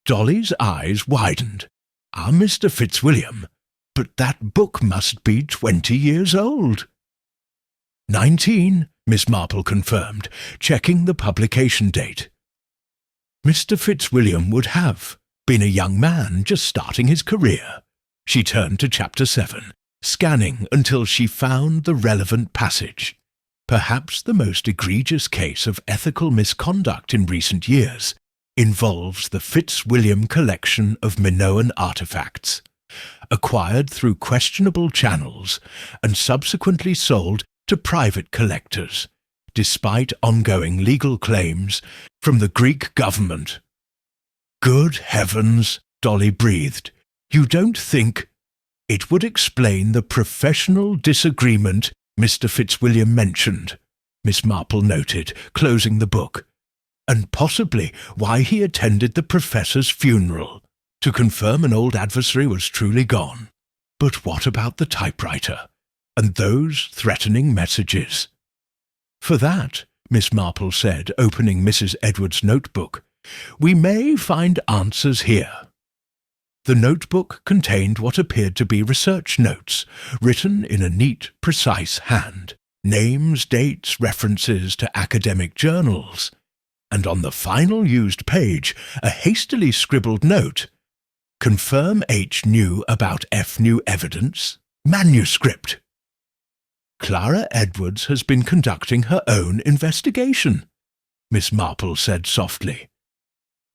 Dolly's eyes widened. Mr. Fitzwilliam, but that book must be 20 years old." 19, Miss Marple confirmed, checking the publication date. Mr. Fitzwilliam would have been a young man just starting his career. She turned to Chapter 7, scanning until she found the relevant passage. Perhaps the most egregious case of ethical misconduct in recent years involves the Fitzwilliam collection of Minoan artifacts, acquired through questionable channels and subsequently sold to private collectors, despite ongoing legal claims from the Greek government. "Good heavens," Dolly breathed. "You don't think—" It would explain the professional disagreement Mr. Fitzwilliam mentioned, Miss Marple noted, closing the book, and possibly why he attended the professor's funeral, to confirm an old adversary was truly gone. But what about the typewriter, and those threatening messages? For that, Miss Marple said, opening Mrs. Edwards' notebook, we may find answers here. The notebook contained what appeared to be research notes, written in a neat, precise hand, names, dates, references to academic journals, and on the final used page, a hastily scribbled note. Confirm H knew about F knew evidence. Manuscript. Clara Edwards has been conducting her own investigation, Miss Marple said softly.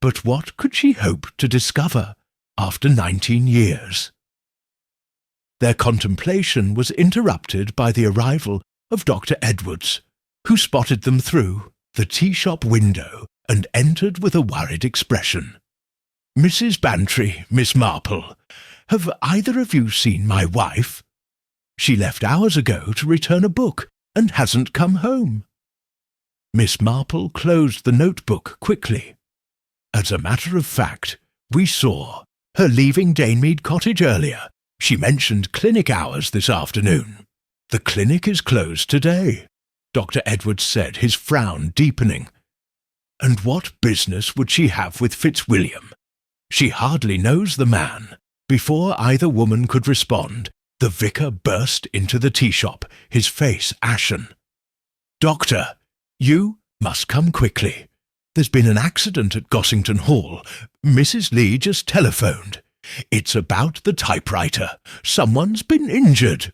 But what could she hope to discover after 19 years? Their contemplation was interrupted by the arrival of Dr. Edwards, who spotted them through the tea-shop window and entered with a worried expression. Mrs. Bantry, Miss Marple, have either of you seen my wife? She left hours ago to return a book and hasn't come home. Miss Marple closed the notebook quickly. As a matter of fact, we saw her leaving Danemead Cottage earlier. She mentioned clinic hours this afternoon. The clinic is closed today, Dr. Edwards said, his frown deepening. And what business would she have with Fitzwilliam? She hardly knows the man. Before either woman could respond, the vicar burst into the tea-shop, his face ashen. Doctor, you must come quickly. There's been an accident at Gossington Hall. Mrs. Lee just telephoned. It's about the typewriter. Someone's been injured.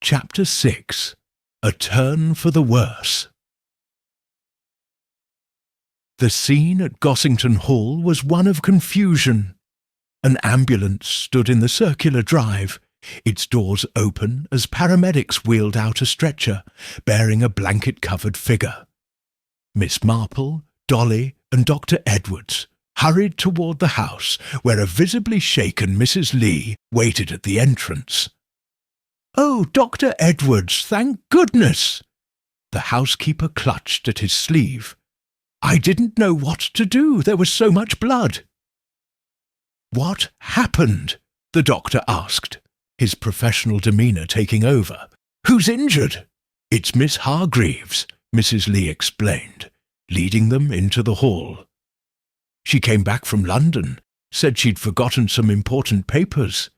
Chapter 6. A Turn for the Worse. The scene at Gossington Hall was one of confusion. An ambulance stood in the circular drive, its doors open as paramedics wheeled out a stretcher, bearing a blanket-covered figure. Miss Marple, Dolly, and Dr. Edwards hurried toward the house, where a visibly shaken Mrs. Lee waited at the entrance. "Oh, Dr. Edwards, thank goodness!" The housekeeper clutched at his sleeve. "I didn't know what to do. There was so much blood." "What happened?" the doctor asked, his professional demeanour taking over. "Who's injured?" "It's Miss Hargreaves," Mrs. Lee explained, leading them into the hall. "She came back from London, said she'd forgotten some important papers.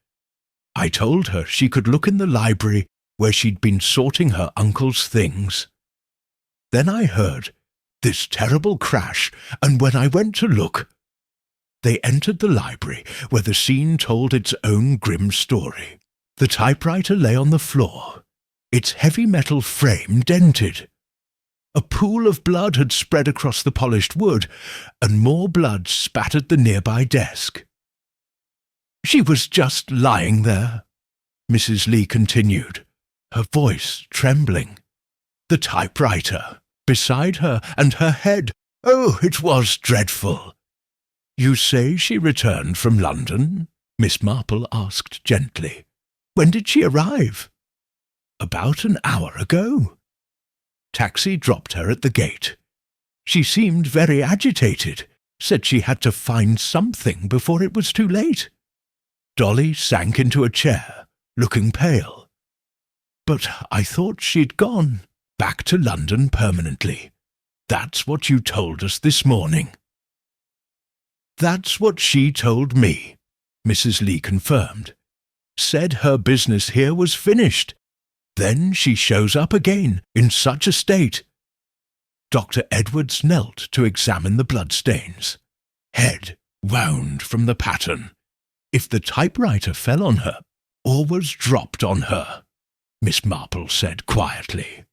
I told her she could look in the library where she'd been sorting her uncle's things. Then I heard this terrible crash, and when I went to look..." They entered the library, where the scene told its own grim story. The typewriter lay on the floor, its heavy metal frame dented. A pool of blood had spread across the polished wood, and more blood spattered the nearby desk. "She was just lying there," Mrs. Lee continued, her voice trembling. "The typewriter beside her, and her head. Oh, it was dreadful." "You say she returned from London?" Miss Marple asked gently. "When did she arrive?" "About an hour ago." Taxi dropped her at the gate. She seemed very agitated, said she had to find something before it was too late. Dolly sank into a chair, looking pale. "But I thought she'd gone back to London permanently. That's what you told us this morning." "That's what she told me," Mrs. Lee confirmed. "Said her business here was finished. Then she shows up again in such a state." Dr. Edwards knelt to examine the bloodstains. Head wound from the pattern. If the typewriter fell on her, or was dropped on her, Miss Marple said quietly.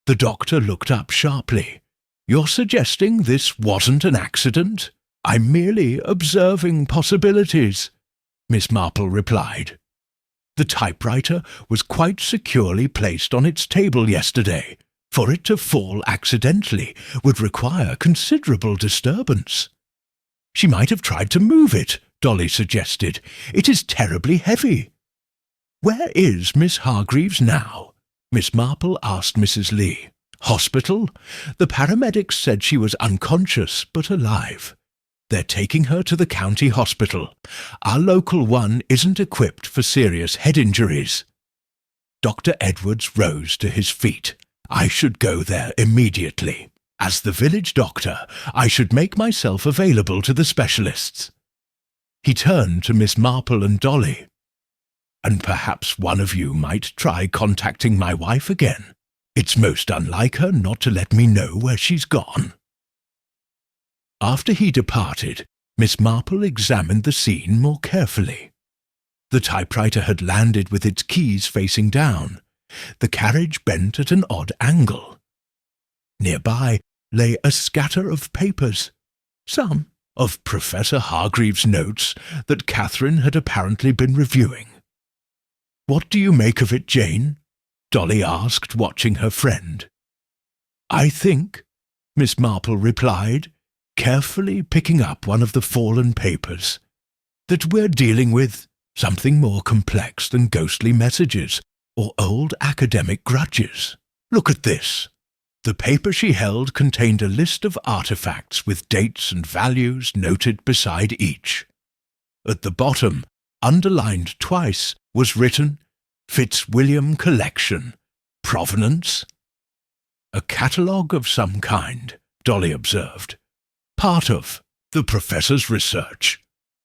The doctor looked up sharply. "You're suggesting this wasn't an accident?" "I'm merely observing possibilities," Miss Marple replied. "The typewriter was quite securely placed on its table yesterday. For it to fall accidentally would require considerable disturbance." "She might have tried to move it," Dolly suggested. "It is terribly heavy." "Where is Miss Hargreaves now?" Miss Marple asked Mrs. Lee. "Hospital? The paramedics said she was unconscious but alive. They're taking her to the county hospital. Our local one isn't equipped for serious head injuries." Dr. Edwards rose to his feet. "I should go there immediately. As the village doctor, I should make myself available to the specialists." He turned to Miss Marple and Dolly. "And perhaps one of you might try contacting my wife again. It's most unlike her not to let me know where she's gone." After he departed, Miss Marple examined the scene more carefully. The typewriter had landed with its keys facing down, the carriage bent at an odd angle. Nearby lay a scatter of papers, some of Professor Hargreaves' notes that Catherine had apparently been reviewing. "What do you make of it, Jane?" Dolly asked, watching her friend. "I think," Miss Marple replied, carefully picking up one of the fallen papers, "that we're dealing with something more complex than ghostly messages or old academic grudges. Look at this." The paper she held contained a list of artifacts with dates and values noted beside each. At the bottom, underlined twice, was written, "Fitzwilliam Collection. Provenance?" "A catalogue of some kind," Dolly observed. "Part of the professor's research."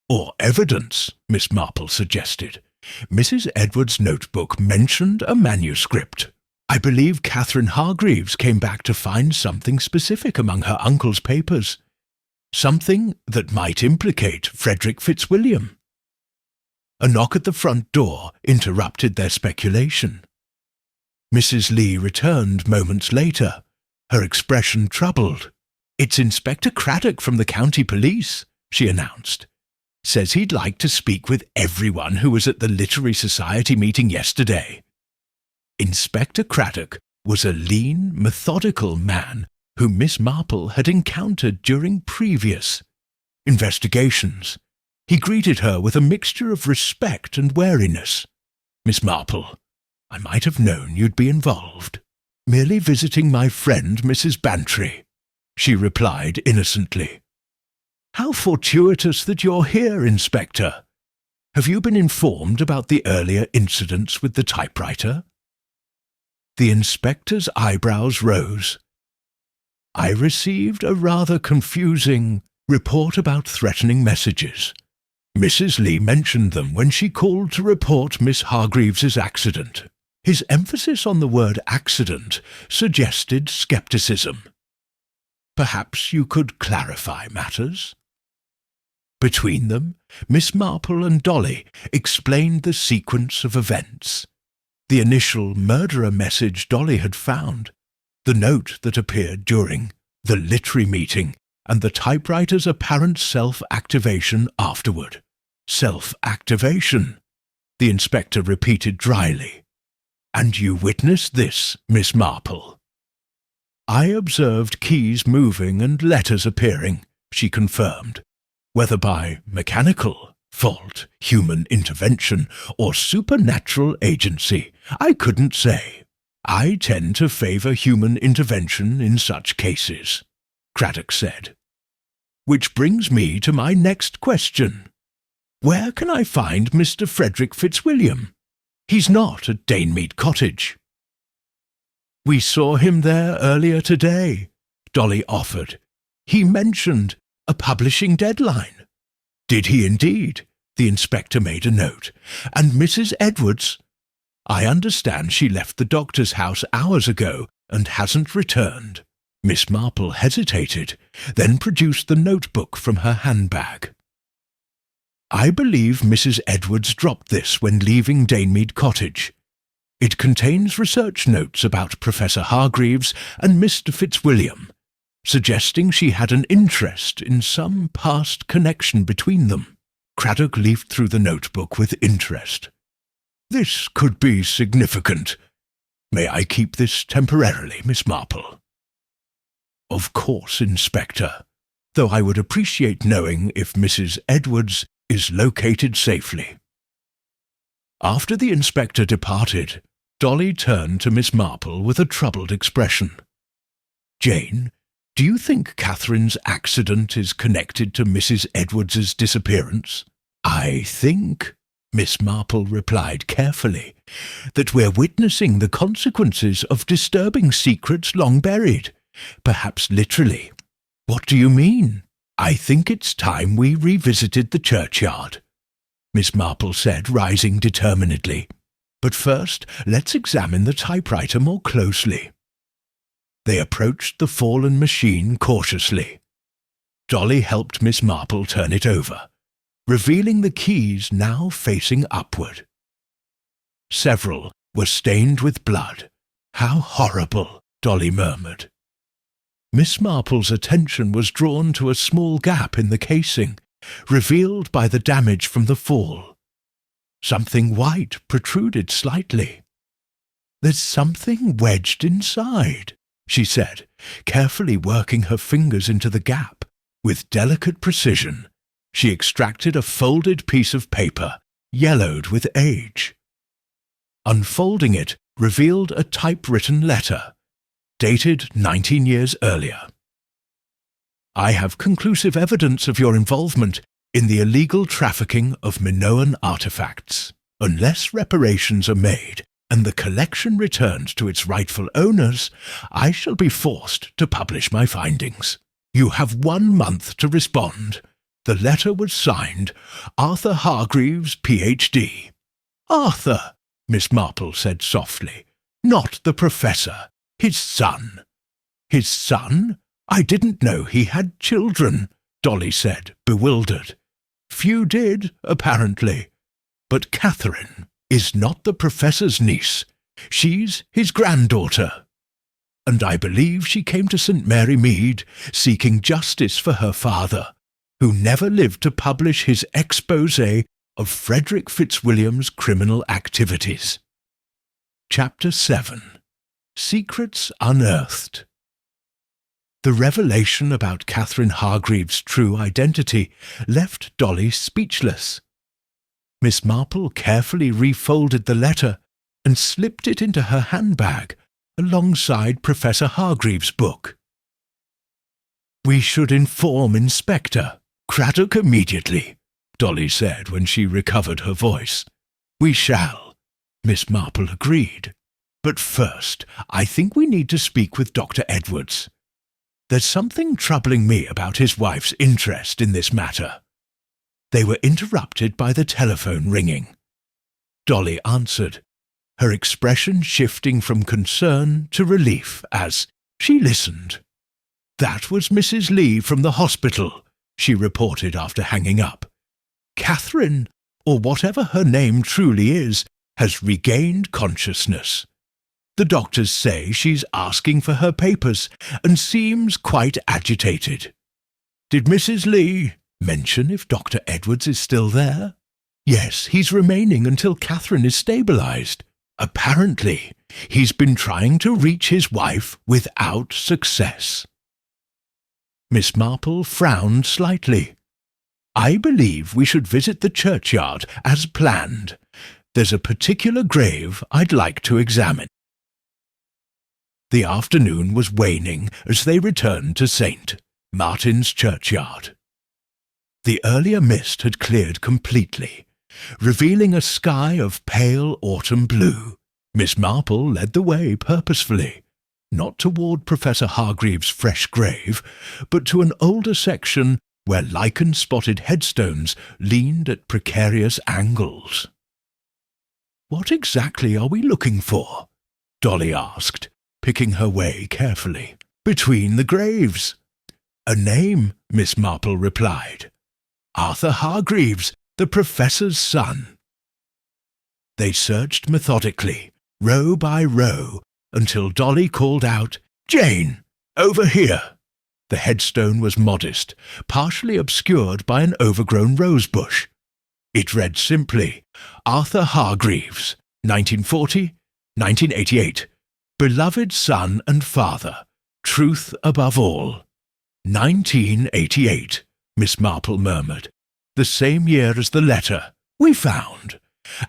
"Or evidence," Miss Marple suggested. "Mrs. Edwards' notebook mentioned a manuscript. I believe Catherine Hargreaves came back to find something specific among her uncle's papers, something that might implicate Frederick Fitzwilliam." A knock at the front door interrupted their speculation. Mrs. Lee returned moments later, her expression troubled. "It's Inspector Craddock from the county police," she announced. "Says he'd like to speak with everyone who was at the Literary Society meeting yesterday." Inspector Craddock was a lean, methodical man whom Miss Marple had encountered during previous investigations. He greeted her with a mixture of respect and wariness. "Miss Marple, I might have known you'd be involved." "Merely visiting my friend Mrs. Bantry," she replied innocently. "How fortuitous that you're here, Inspector. Have you been informed about the earlier incidents with the typewriter?" The inspector's eyebrows rose. "I received a rather confusing report about threatening messages. Mrs. Lee mentioned them when she called to report Miss Hargreaves's accident." His emphasis on the word accident suggested skepticism. "Perhaps you could clarify matters?" Between them, Miss Marple and Dolly explained the sequence of events. The initial murderer message Dolly had found, the note that appeared during the literary meeting, and the typewriter's apparent self-activation afterward. "Self-activation," the inspector repeated dryly. "And you witnessed this, Miss Marple?" "I observed keys moving and letters appearing," she confirmed. "Whether by mechanical fault, human intervention, or supernatural agency, I couldn't say. I tend to favour human intervention in such cases," Craddock said. "Which brings me to my next question. Where can I find Mr. Frederick Fitzwilliam? He's not at Danemead Cottage." "We saw him there earlier today," Dolly offered. "He mentioned a publishing deadline." "Did he indeed?" The inspector made a note. "And Mrs. Edwards? I understand she left the doctor's house hours ago and hasn't returned." Miss Marple hesitated, then produced the notebook from her handbag. "I believe Mrs. Edwards dropped this when leaving Danemead Cottage. It contains research notes about Professor Hargreaves and Mr. Fitzwilliam, suggesting she had an interest in some past connection between them." Craddock leafed through the notebook with interest. "This could be significant. May I keep this temporarily, Miss Marple?" "Of course, Inspector, though I would appreciate knowing if Mrs. Edwards is located safely." After the inspector departed, Dolly turned to Miss Marple with a troubled expression. "Jane, do you think Catherine's accident is connected to Mrs. Edwards's disappearance?" "I think," Miss Marple replied carefully, "that we're witnessing the consequences of disturbing secrets long buried, perhaps literally." "What do you mean?" "I think it's time we revisited the churchyard," Miss Marple said, rising determinedly. "But first, let's examine the typewriter more closely." They approached the fallen machine cautiously. Dolly helped Miss Marple turn it over, revealing the keys now facing upward. Several were stained with blood. "How horrible," Dolly murmured. Miss Marple's attention was drawn to a small gap in the casing, revealed by the damage from the fall. Something white protruded slightly. "There's something wedged inside," she said, carefully working her fingers into the gap. With delicate precision, she extracted a folded piece of paper, yellowed with age. Unfolding it revealed a typewritten letter, dated 19 years earlier. "I have conclusive evidence of your involvement in the illegal trafficking of Minoan artifacts. Unless reparations are made and the collection returned to its rightful owners, I shall be forced to publish my findings. You have 1 month to respond." The letter was signed Arthur Hargreaves, Ph.D. "Arthur," Miss Marple said softly. "Not the professor. His son." "His son? I didn't know he had children," Dolly said, bewildered. "Few did, apparently. But Catherine is not the professor's niece. She's his granddaughter. And I believe she came to St. Mary Mead seeking justice for her father, who never lived to publish his exposé of Frederick Fitzwilliam's criminal activities." Chapter 7. Secrets Unearthed. The revelation about Catherine Hargreaves' true identity left Dolly speechless. Miss Marple carefully refolded the letter and slipped it into her handbag alongside Professor Hargreaves' book. "We should inform Inspector Craddock immediately," Dolly said when she recovered her voice. "We shall," Miss Marple agreed. "But first, I think we need to speak with Dr. Edwards. There's something troubling me about his wife's interest in this matter." They were interrupted by the telephone ringing. Dolly answered, her expression shifting from concern to relief as she listened. "That was Mrs. Lee from the hospital," she reported after hanging up. "Catherine, or whatever her name truly is, has regained consciousness. The doctors say she's asking for her papers and seems quite agitated." "Did Mrs. Lee mention if Dr. Edwards is still there?" "Yes, he's remaining until Catherine is stabilized. Apparently, he's been trying to reach his wife without success." Miss Marple frowned slightly. "I believe we should visit the churchyard as planned. There's a particular grave I'd like to examine." The afternoon was waning as they returned to St. Martin's Churchyard. The earlier mist had cleared completely, revealing a sky of pale autumn blue. Miss Marple led the way purposefully, not toward Professor Hargreaves' fresh grave, but to an older section where lichen-spotted headstones leaned at precarious angles. "What exactly are we looking for?" Dolly asked, picking her way carefully. "Between the graves." "A name," Miss Marple replied. "Arthur Hargreaves, the professor's son." They searched methodically, row by row, until Dolly called out, "Jane, over here!" The headstone was modest, partially obscured by an overgrown rosebush. It read simply, "Arthur Hargreaves, 1940-1988. Beloved son and father, truth above all." 1988, Miss Marple murmured. "The same year as the letter we found.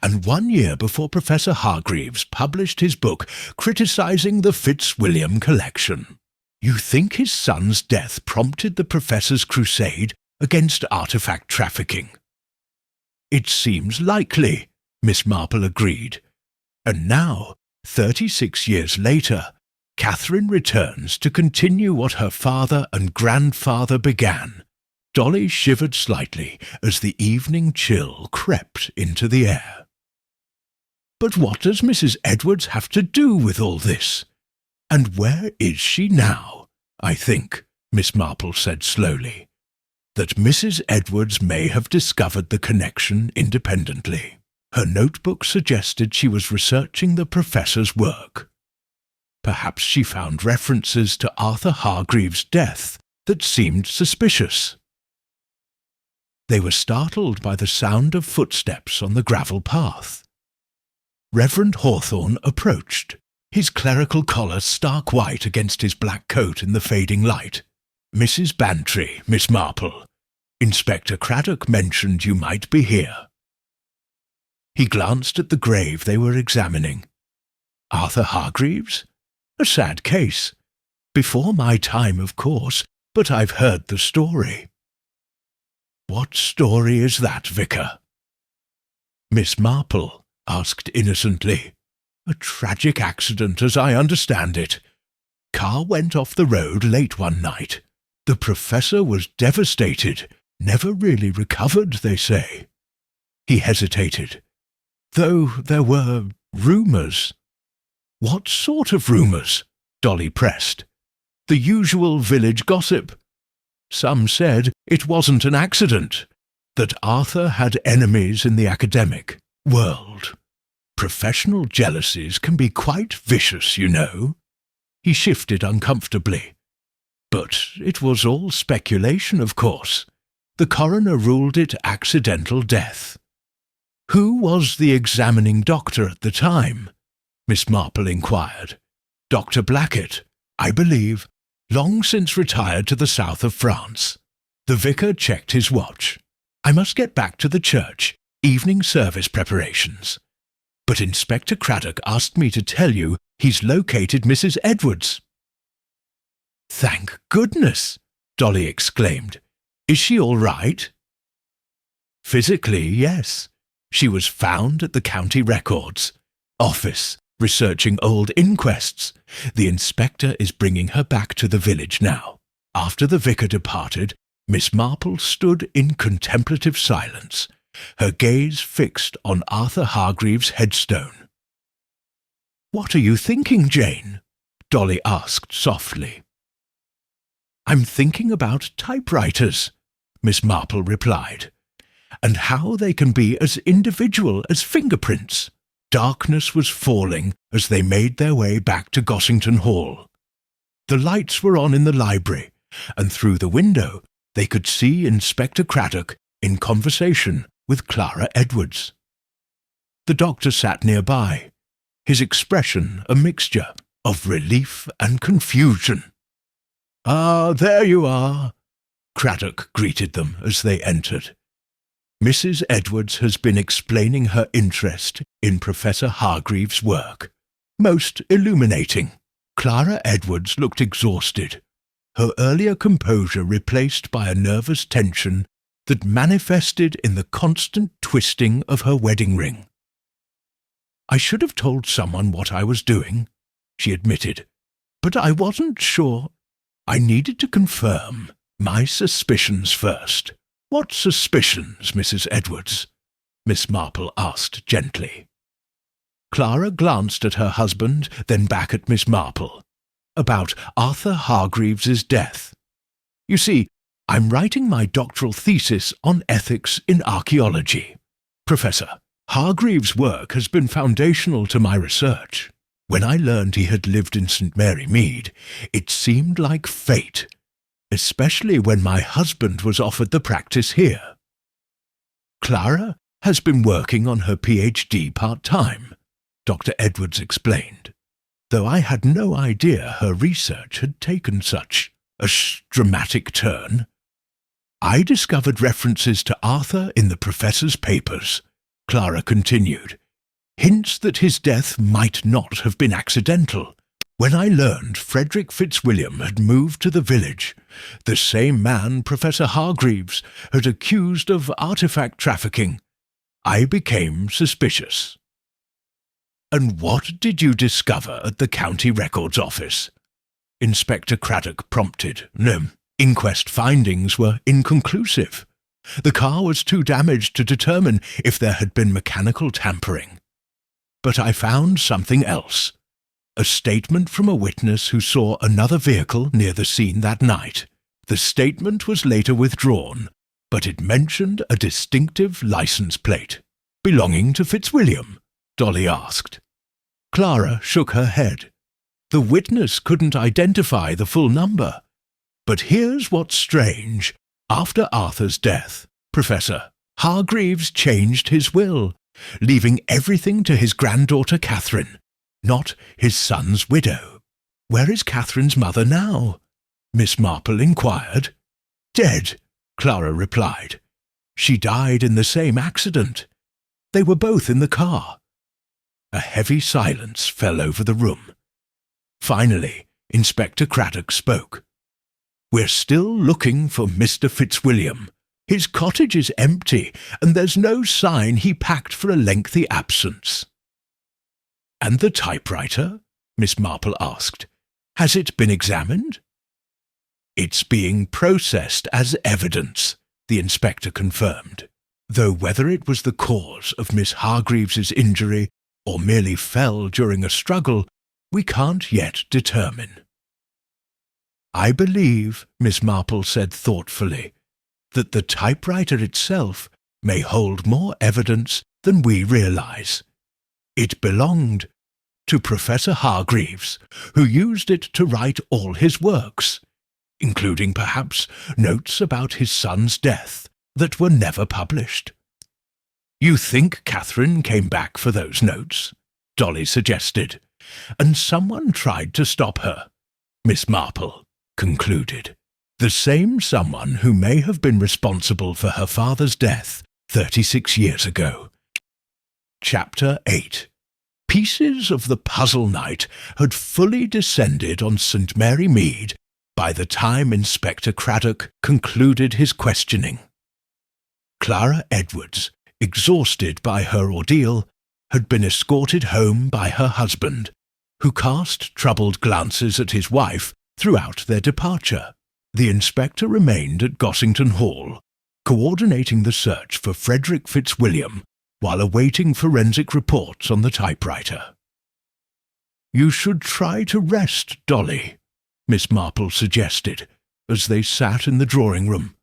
and 1 year before Professor Hargreaves published his book criticising the Fitzwilliam collection. You think his son's death prompted the professor's crusade against artefact trafficking? It seems likely, Miss Marple agreed. And now, 36 years later, Catherine returns to continue what her father and grandfather began. Dolly shivered slightly as the evening chill crept into the air. But what does Mrs. Edwards have to do with all this? And where is she now? I think, Miss Marple said slowly, that Mrs. Edwards may have discovered the connection independently. Her notebook suggested she was researching the professor's work. Perhaps she found references to Arthur Hargreaves' death that seemed suspicious. They were startled by the sound of footsteps on the gravel path. Reverend Hawthorne approached, his clerical collar stark white against his black coat in the fading light. "Mrs. Bantry, Miss Marple. Inspector Craddock mentioned you might be here." He glanced at the grave they were examining. Arthur Hargreaves? A sad case. Before my time, of course, but I've heard the story. "What story is that, Vicar?" Miss Marple asked innocently. "A tragic accident, as I understand it. Car went off the road late one night. The professor was devastated, never really recovered, they say." He hesitated. "Though there were rumours." "What sort of rumours?" Dolly pressed. "The usual village gossip. Some said it wasn't an accident, that Arthur had enemies in the academic world. Professional jealousies can be quite vicious, you know." He shifted uncomfortably. "But it was all speculation, of course. The coroner ruled it accidental death." "Who was the examining doctor at the time?" Miss Marple inquired. "Dr. Blackett, I believe, long since retired to the south of France." The vicar checked his watch. "I must get back to the church, evening service preparations. But Inspector Craddock asked me to tell you he's located Mrs. Edwards." "Thank goodness!" Dolly exclaimed. "Is she all right?" "Physically, yes. She was found at the county records office, researching old inquests. The inspector is bringing her back to the village now." After the vicar departed, Miss Marple stood in contemplative silence, her gaze fixed on Arthur Hargreaves' headstone. "What are you thinking, Jane?" Dolly asked softly. "I'm thinking about typewriters," Miss Marple replied, "and how they can be as individual as fingerprints." Darkness was falling as they made their way back to Gossington Hall. The lights were on in the library, and through the window they could see Inspector Craddock in conversation with Clara Edwards. The doctor sat nearby, his expression a mixture of relief and confusion. "Ah, there you are," Craddock greeted them as they entered. "Mrs. Edwards has been explaining her interest in Professor Hargreaves' work. Most illuminating." Clara Edwards looked exhausted, her earlier composure replaced by a nervous tension that manifested in the constant twisting of her wedding ring. "I should have told someone what I was doing," she admitted, "but I wasn't sure. I needed to confirm my suspicions first." "What suspicions, Mrs. Edwards?" Miss Marple asked gently. Clara glanced at her husband, then back at Miss Marple. "About Arthur Hargreaves' death. You see, I'm writing my doctoral thesis on ethics in archaeology. Professor, Hargreaves' work has been foundational to my research. When I learned he had lived in St. Mary Mead, it seemed like fate, especially when my husband was offered the practice here. Clara has been working on her PhD part-time," Dr. Edwards explained, "though I had no idea her research had taken such a dramatic turn. I discovered references to Arthur in the professor's papers, Clara continued. Hints that his death might not have been accidental. When I learned Frederick Fitzwilliam had moved to the village, the same man Professor Hargreaves had accused of artifact trafficking, I became suspicious. And what did you discover at the County Records Office? Inspector Craddock prompted. Inquest findings were inconclusive. The car was too damaged to determine if there had been mechanical tampering. But I found something else. A statement from a witness who saw another vehicle near the scene that night. The statement was later withdrawn, but it mentioned a distinctive license plate. Belonging to Fitzwilliam? Dolly asked. Clara shook her head. The witness couldn't identify the full number. But here's what's strange. After Arthur's death, Professor, Hargreaves changed his will, leaving everything to his granddaughter Catherine, not his son's widow. Where is Catherine's mother now? Miss Marple inquired. Dead, Clara replied. She died in the same accident. They were both in the car. A heavy silence fell over the room. Finally, Inspector Craddock spoke. We're still looking for Mr. Fitzwilliam. His cottage is empty, and there's no sign he packed for a lengthy absence. And the typewriter? Miss Marple asked. Has it been examined? It's being processed as evidence, the inspector confirmed, though whether it was the cause of Miss Hargreaves's injury or merely fell during a struggle, we can't yet determine. I believe, Miss Marple said thoughtfully, that the typewriter itself may hold more evidence than we realize. It belonged to Professor Hargreaves, who used it to write all his works, including perhaps notes about his son's death that were never published. You think Catherine came back for those notes? Dolly suggested, and someone tried to stop her. Miss Marple concluded. The same someone who may have been responsible for her father's death 36 years ago. Chapter 8. Pieces of the puzzle night had fully descended on St. Mary Mead by the time Inspector Craddock concluded his questioning. Clara Edwards, exhausted by her ordeal, had been escorted home by her husband, who cast troubled glances at his wife throughout their departure. The inspector remained at Gossington Hall, coordinating the search for Frederick Fitzwilliam while awaiting forensic reports on the typewriter. You should try to rest, Dolly, Miss Marple suggested, as they sat in the drawing-room,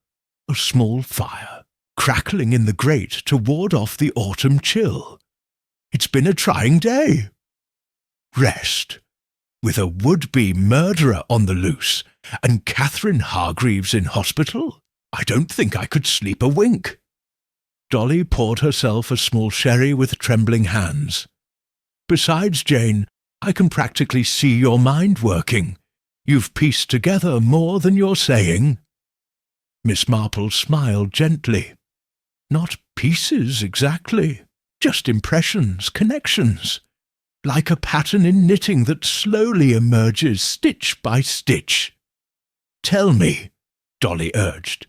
a small fire crackling in the grate to ward off the autumn chill. It's been a trying day. Rest, with a would-be murderer on the loose and Catherine Hargreaves in hospital? I don't think I could sleep a wink. Dolly poured herself a small sherry with trembling hands. Besides, Jane, I can practically see your mind working. You've pieced together more than you're saying. Miss Marple smiled gently. Not pieces exactly, just impressions, connections, like a pattern in knitting that slowly emerges stitch by stitch. Tell me, Dolly urged.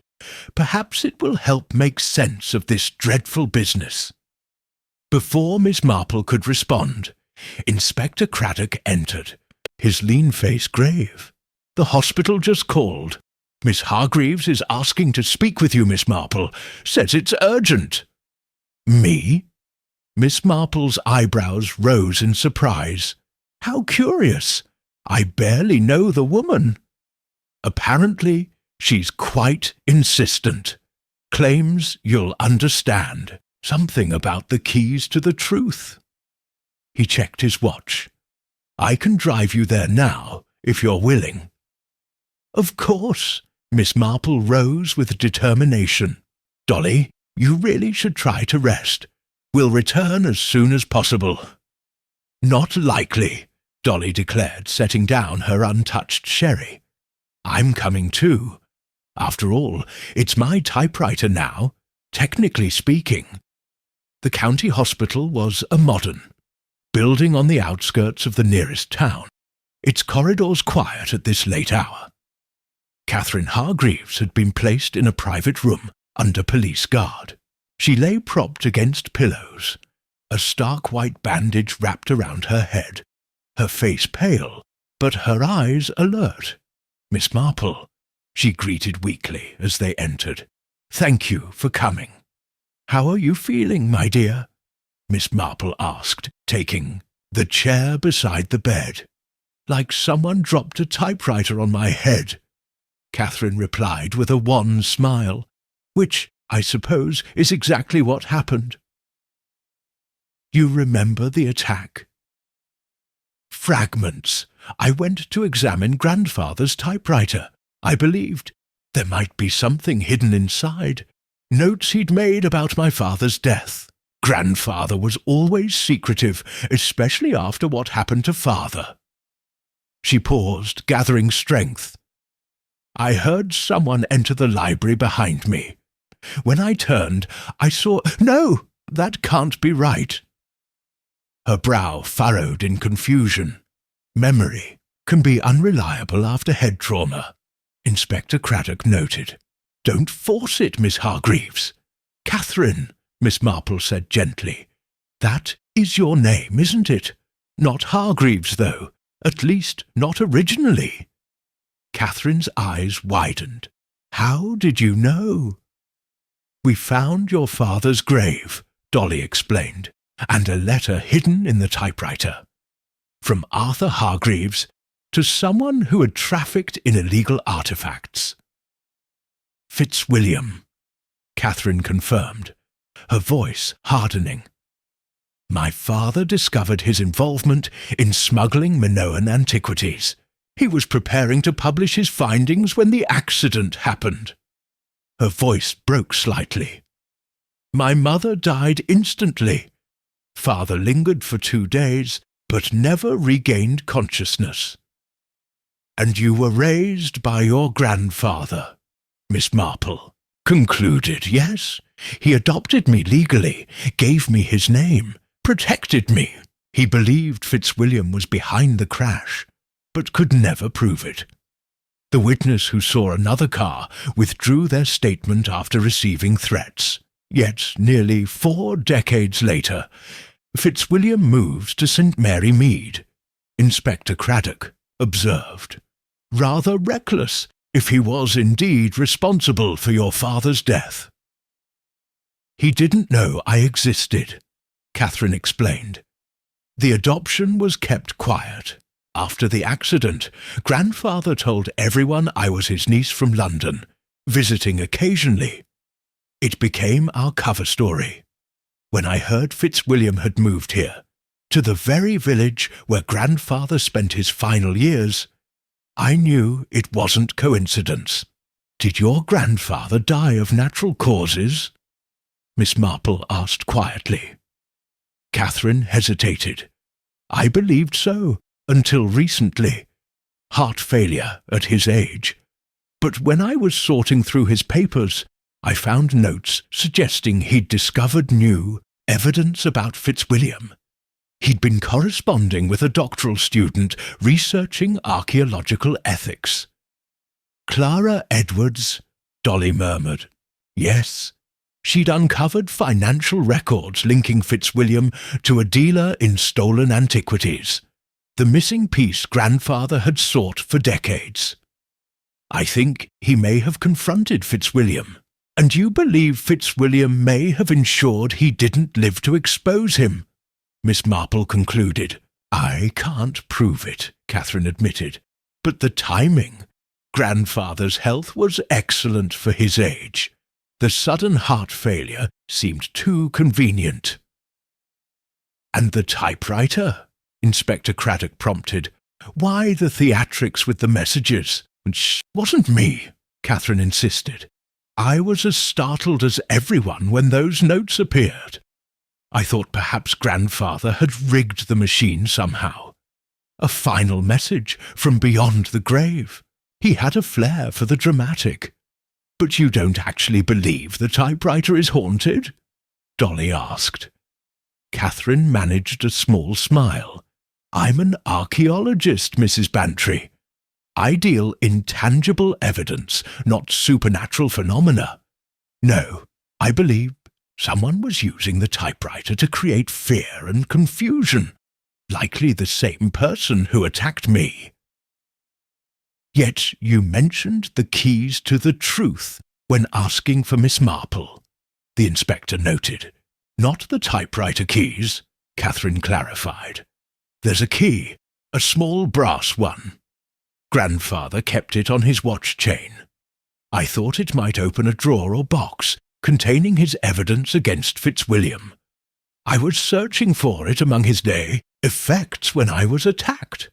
Perhaps it will help make sense of this dreadful business. Before Miss Marple could respond, Inspector Craddock entered, his lean face grave. The hospital just called. Miss Hargreaves is asking to speak with you, Miss Marple. Says it's urgent. Me? Miss Marple's eyebrows rose in surprise. How curious. I barely know the woman. Apparently, she's quite insistent. Claims you'll understand something about the keys to the truth. He checked his watch. I can drive you there now, if you're willing. Of course. Miss Marple rose with determination. Dolly, you really should try to rest. We'll return as soon as possible. Not likely, Dolly declared, setting down her untouched sherry. I'm coming too. After all, it's my typewriter now, technically speaking. The county hospital was a modern building on the outskirts of the nearest town, its corridors quiet at this late hour. Catherine Hargreaves had been placed in a private room under police guard. She lay propped against pillows, a stark white bandage wrapped around her head, her face pale, but her eyes alert. "Miss Marple," she greeted weakly as they entered. "Thank you for coming." "How are you feeling, my dear?" Miss Marple asked, taking the chair beside the bed. "Like someone dropped a typewriter on my head," Catherine replied with a wan smile, "which, I suppose, is exactly what happened." "You remember the attack?" "Fragments. I went to examine grandfather's typewriter. I believed there might be something hidden inside. Notes he'd made about my father's death. Grandfather was always secretive, especially after what happened to father." She paused, gathering strength. "I heard someone enter the library behind me. When I turned, I saw— No, that can't be right." Her brow furrowed in confusion. Memory can be unreliable after head trauma, Inspector Craddock noted. "Don't force it, Miss Hargreaves." "Catherine," Miss Marple said gently. "That is your name, isn't it? Not Hargreaves, though, at least not originally." Catherine's eyes widened. "How did you know?" "We found your father's grave," Dolly explained, "and a letter hidden in the typewriter. From Arthur Hargreaves to someone who had trafficked in illegal artefacts." "Fitzwilliam," Catherine confirmed, her voice hardening. "My father discovered his involvement in smuggling Minoan antiquities. He was preparing to publish his findings when the accident happened." Her voice broke slightly. "My mother died instantly. Father lingered for 2 days, but never regained consciousness." "And you were raised by your grandfather," Miss Marple concluded. "Yes, he adopted me legally, gave me his name, protected me. He believed Fitzwilliam was behind the crash, but could never prove it. The witness who saw another car withdrew their statement after receiving threats. Yet, nearly 4 decades later, Fitzwilliam moved to St. Mary Mead," Inspector Craddock observed. "Rather reckless, if he was indeed responsible for your father's death." "He didn't know I existed," Catherine explained. "The adoption was kept quiet. After the accident, grandfather told everyone I was his niece from London, visiting occasionally. It became our cover story. When I heard Fitzwilliam had moved here, to the very village where grandfather spent his final years, I knew it wasn't coincidence." "Did your grandfather die of natural causes?" Miss Marple asked quietly. Catherine hesitated. "I believed so, until recently. Heart failure at his age. But when I was sorting through his papers, I found notes suggesting he'd discovered new evidence about Fitzwilliam. He'd been corresponding with a doctoral student researching archaeological ethics." "Clara Edwards," Dolly murmured. "Yes, she'd uncovered financial records linking Fitzwilliam to a dealer in stolen antiquities, the missing piece grandfather had sought for decades. I think he may have confronted Fitzwilliam, and you believe Fitzwilliam may have ensured he didn't live to expose him," Miss Marple concluded. "I can't prove it," Catherine admitted, "but the timing. Grandfather's health was excellent for his age. The sudden heart failure seemed too convenient." "And the typewriter?" Inspector Craddock prompted. "Why the theatrics with the messages?" "Wasn't me," Catherine insisted. "I was as startled as everyone when those notes appeared. I thought perhaps grandfather had rigged the machine somehow. A final message from beyond the grave. He had a flair for the dramatic." "But you don't actually believe the typewriter is haunted?" Dolly asked. Catherine managed a small smile. "I'm an archaeologist, Mrs. Bantry. I deal in tangible evidence, not supernatural phenomena. No, I believe someone was using the typewriter to create fear and confusion, likely the same person who attacked me." "Yet you mentioned the keys to the truth when asking for Miss Marple," the inspector noted. "Not the typewriter keys," Catherine clarified. "There's a key, a small brass one. Grandfather kept it on his watch chain. I thought it might open a drawer or box containing his evidence against Fitzwilliam. I was searching for it among his effects when I was attacked."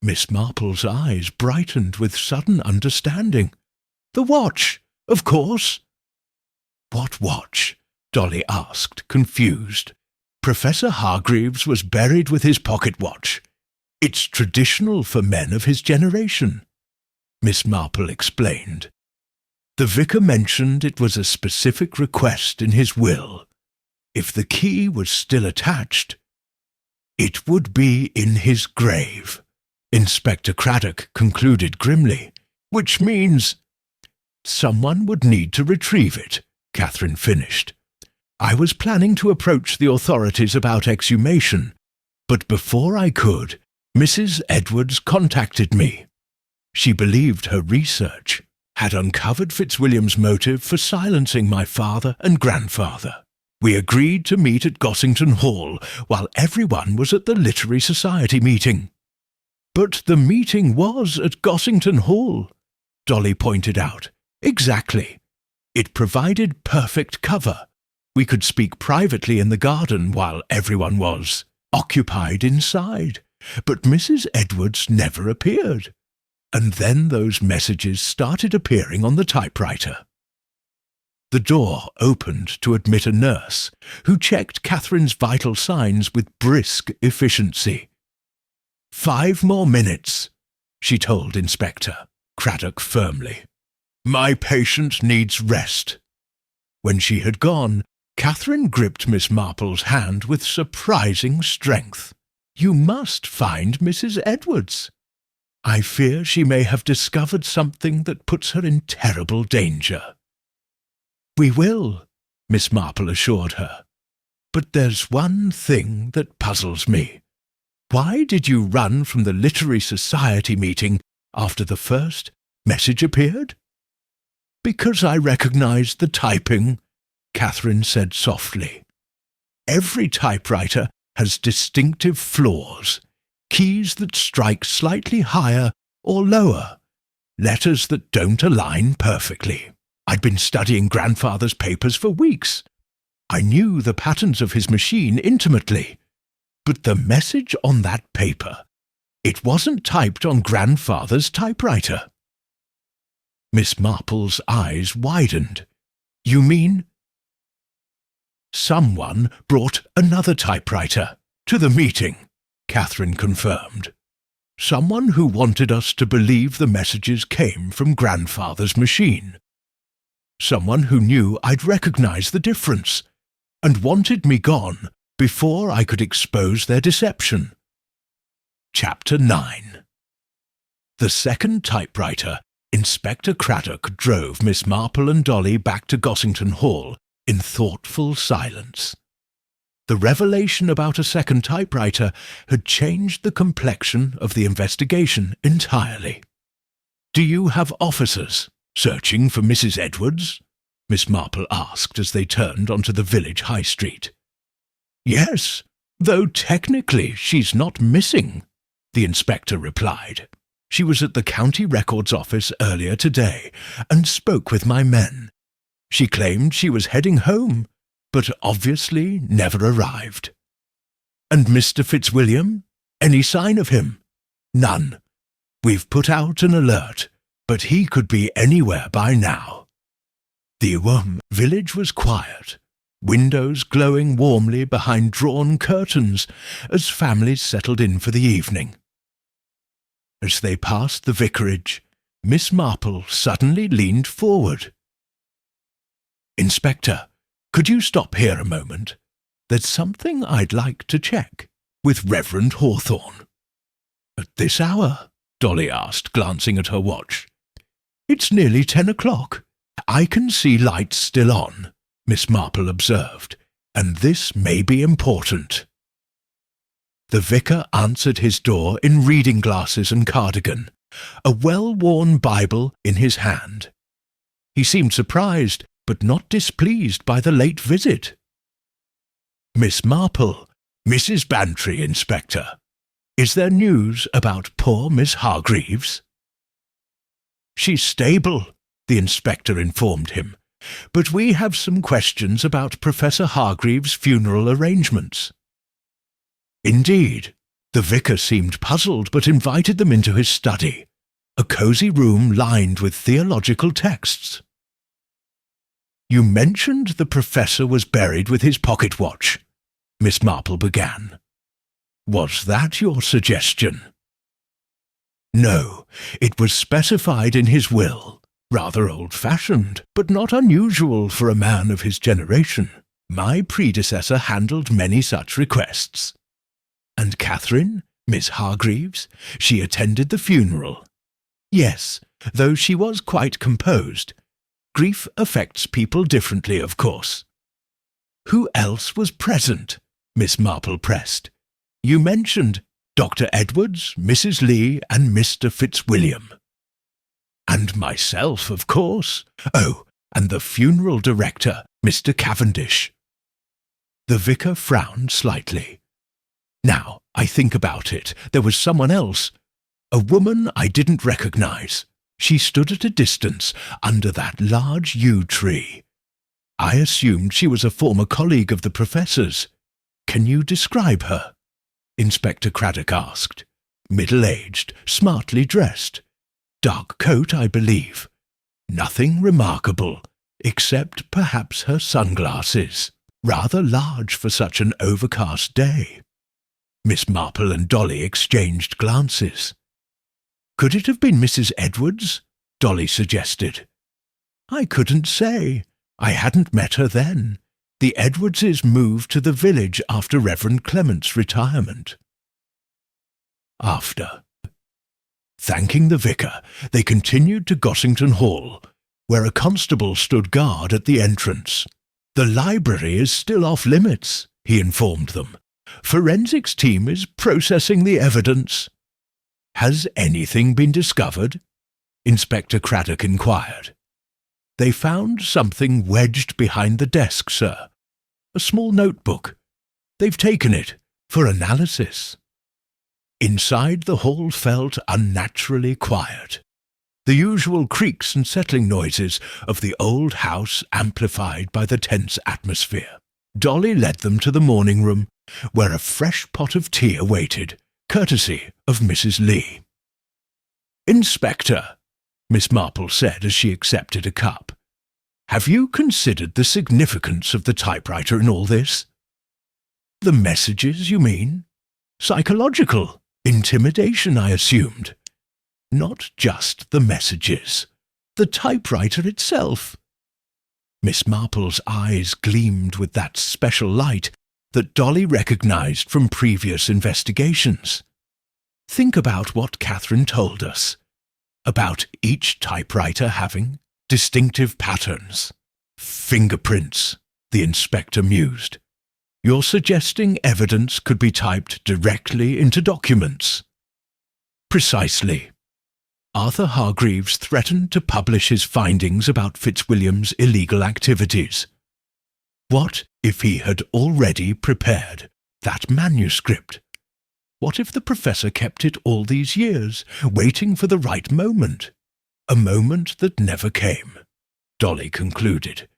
Miss Marple's eyes brightened with sudden understanding. "The watch, of course." "What watch?" Dolly asked, confused. "Professor Hargreaves was buried with his pocket watch. It's traditional for men of his generation," Miss Marple explained. "The vicar mentioned it was a specific request in his will. If the key was still attached, it would be in his grave," Inspector Craddock concluded grimly. "Which means—" "Someone would need to retrieve it," Catherine finished. "I was planning to approach the authorities about exhumation, but before I could, Mrs. Edwards contacted me. She believed her research had uncovered Fitzwilliam's motive for silencing my father and grandfather. We agreed to meet at Gossington Hall while everyone was at the Literary Society meeting." "But the meeting was at Gossington Hall," Dolly pointed out. "Exactly. It provided perfect cover. We could speak privately in the garden while everyone was occupied inside. But Mrs. Edwards never appeared. And then those messages started appearing on the typewriter." The door opened to admit a nurse, who checked Catherine's vital signs with brisk efficiency. "5 more minutes," she told Inspector Craddock firmly. "My patient needs rest." When she had gone, Catherine gripped Miss Marple's hand with surprising strength. "You must find Mrs. Edwards. I fear she may have discovered something that puts her in terrible danger." "We will," Miss Marple assured her. "But there's one thing that puzzles me. Why did you run from the Literary Society meeting after the first message appeared?" "Because I recognized the typing," Catherine said softly. "Every typewriter has distinctive flaws, keys that strike slightly higher or lower, letters that don't align perfectly. I'd been studying Grandfather's papers for weeks. I knew the patterns of his machine intimately. But the message on that paper, it wasn't typed on Grandfather's typewriter." Miss Marple's eyes widened. "You mean—" "Someone brought another typewriter to the meeting," Catherine confirmed. "Someone who wanted us to believe the messages came from Grandfather's machine. Someone who knew I'd recognize the difference, and wanted me gone before I could expose their deception." Chapter 9. The second typewriter, Inspector Craddock drove Miss Marple and Dolly back to Gossington Hall in thoughtful silence. The revelation about a second typewriter had changed the complexion of the investigation entirely. "Do you have officers searching for Mrs. Edwards?" Miss Marple asked as they turned onto the village high street. "Yes, though technically she's not missing," the inspector replied. "She was at the county records office earlier today and spoke with my men. She claimed she was heading home, but obviously never arrived." "And Mr. Fitzwilliam? Any sign of him?" "None. We've put out an alert, but he could be anywhere by now." The village was quiet, windows glowing warmly behind drawn curtains as families settled in for the evening. As they passed the vicarage, Miss Marple suddenly leaned forward. "Inspector, could you stop here a moment?" There's something I'd like to check with Reverend Hawthorne." "At this hour?" Dolly asked, glancing at her watch. "It's nearly 10 o'clock. I can see lights still on," Miss Marple observed, "and this may be important." The vicar answered his door in reading glasses and cardigan, a well-worn Bible in his hand. He seemed surprised, but not displeased by the late visit. "Miss Marple, Mrs. Bantry, Inspector. Is there news about poor Miss Hargreaves?" "She's stable," the inspector informed him, "but we have some questions about Professor Hargreaves' funeral arrangements." Indeed, the vicar seemed puzzled, but invited them into his study, a cosy room lined with theological texts. "You mentioned the professor was buried with his pocket watch," Miss Marple began. "Was that your suggestion?" "No, it was specified in his will. Rather old-fashioned, but not unusual for a man of his generation. My predecessor handled many such requests. And Catherine, Miss Hargreaves, she attended the funeral. Yes, though she was quite composed. Grief affects people differently, of course." "Who else was present?" Miss Marple pressed. "You mentioned Dr. Edwards, Mrs. Lee, and Mr. Fitzwilliam." "And myself, of course. Oh, and the funeral director, Mr. Cavendish." The vicar frowned slightly. "Now, I think about it, there was someone else. A woman I didn't recognize. She stood at a distance under that large yew tree. I assumed she was a former colleague of the professor's. Can you describe her?" Inspector Craddock asked. "Middle-aged, smartly dressed. Dark coat, I believe. Nothing remarkable, except perhaps her sunglasses, rather large for such an overcast day." Miss Marple and Dolly exchanged glances. "Could it have been Mrs. Edwards?" Dolly suggested. "I couldn't say. I hadn't met her then. The Edwardses moved to the village after Reverend Clement's retirement." Thanking the vicar, they continued to Gossington Hall, where a constable stood guard at the entrance. "The library is still off-limits," he informed them. "Forensics team is processing the evidence." "Has anything been discovered?" Inspector Craddock inquired. "They found something wedged behind the desk, sir. A small notebook. They've taken it for analysis." Inside, the hall felt unnaturally quiet. The usual creaks and settling noises of the old house amplified by the tense atmosphere. Dolly led them to the morning room, where a fresh pot of tea awaited, courtesy of Mrs. Lee. "Inspector," Miss Marple said as she accepted a cup, "have you considered the significance of the typewriter in all this?" "The messages, you mean? Psychological intimidation, I assumed." "Not just the messages. The typewriter itself." Miss Marple's eyes gleamed with that special light that Dolly recognized from previous investigations. "Think about what Catherine told us, about each typewriter having distinctive patterns. Fingerprints," the inspector mused. "You're suggesting evidence could be typed directly into documents?" "Precisely. Arthur Hargreaves threatened to publish his findings about Fitzwilliam's illegal activities. What if he had already prepared that manuscript? What if the professor kept it all these years, waiting for the right moment? A moment that never came," Dolly concluded,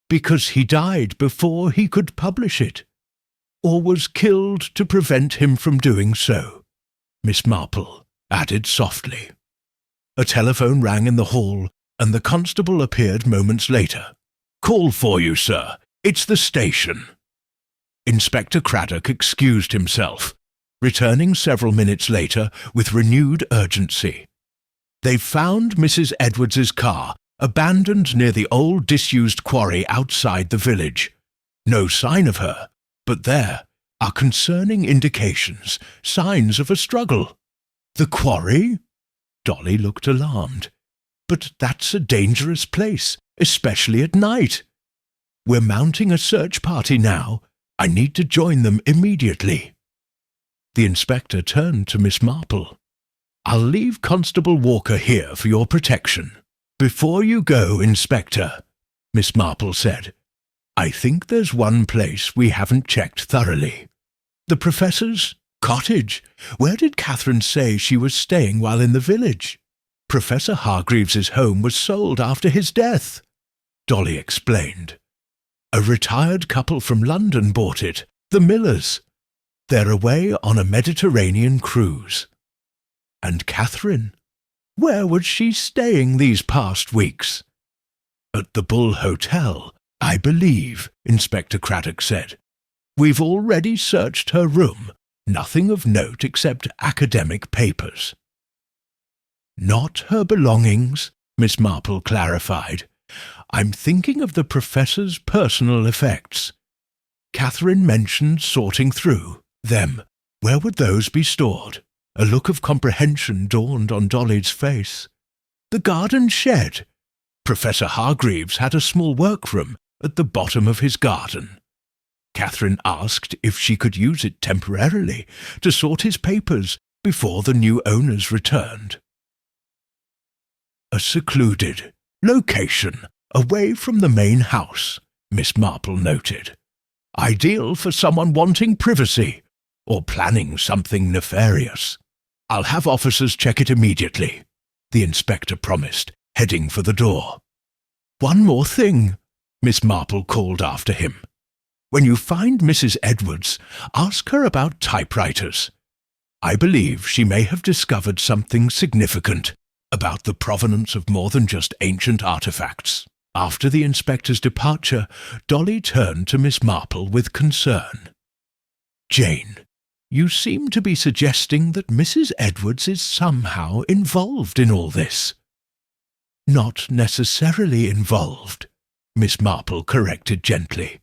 "because he died before he could publish it. Or was killed to prevent him from doing so," Miss Marple added softly. A telephone rang in the hall, and the constable appeared moments later. "Call for you, sir. It's the station." Inspector Craddock excused himself, returning several minutes later with renewed urgency. "They've found Mrs. Edwards's car, abandoned near the old disused quarry outside the village. No sign of her, but there are concerning indications, signs of a struggle. The quarry? Dolly looked alarmed. But that's a dangerous place, especially at night. We're mounting a search party now. I need to join them immediately. The inspector turned to Miss Marple. I'll leave Constable Walker here for your protection. Before you go, Inspector, Miss Marple said, I think there's one place we haven't checked thoroughly. The Professor's cottage. Where did Catherine say she was staying while in the village? Professor Hargreaves's home was sold after his death, Dolly explained. A retired couple from London bought it, the Millers. They're away on a Mediterranean cruise. And Catherine? Where was she staying these past weeks? At the Bull Hotel, I believe, Inspector Craddock said. We've already searched her room. Nothing of note except academic papers. Not her belongings, Miss Marple clarified. I'm thinking of the Professor's personal effects. Catherine mentioned sorting through them. Where would those be stored? A look of comprehension dawned on Dolly's face. The garden shed. Professor Hargreaves had a small workroom at the bottom of his garden. Catherine asked if she could use it temporarily to sort his papers before the new owners returned. A secluded location away from the main house, Miss Marple noted. Ideal for someone wanting privacy or planning something nefarious. I'll have officers check it immediately, the inspector promised, heading for the door. One more thing, Miss Marple called after him. When you find Mrs. Edwards, ask her about typewriters. I believe she may have discovered something significant about the provenance of more than just ancient artifacts. After the inspector's departure, Dolly turned to Miss Marple with concern. Jane, you seem to be suggesting that Mrs. Edwards is somehow involved in all this. Not necessarily involved, Miss Marple corrected gently,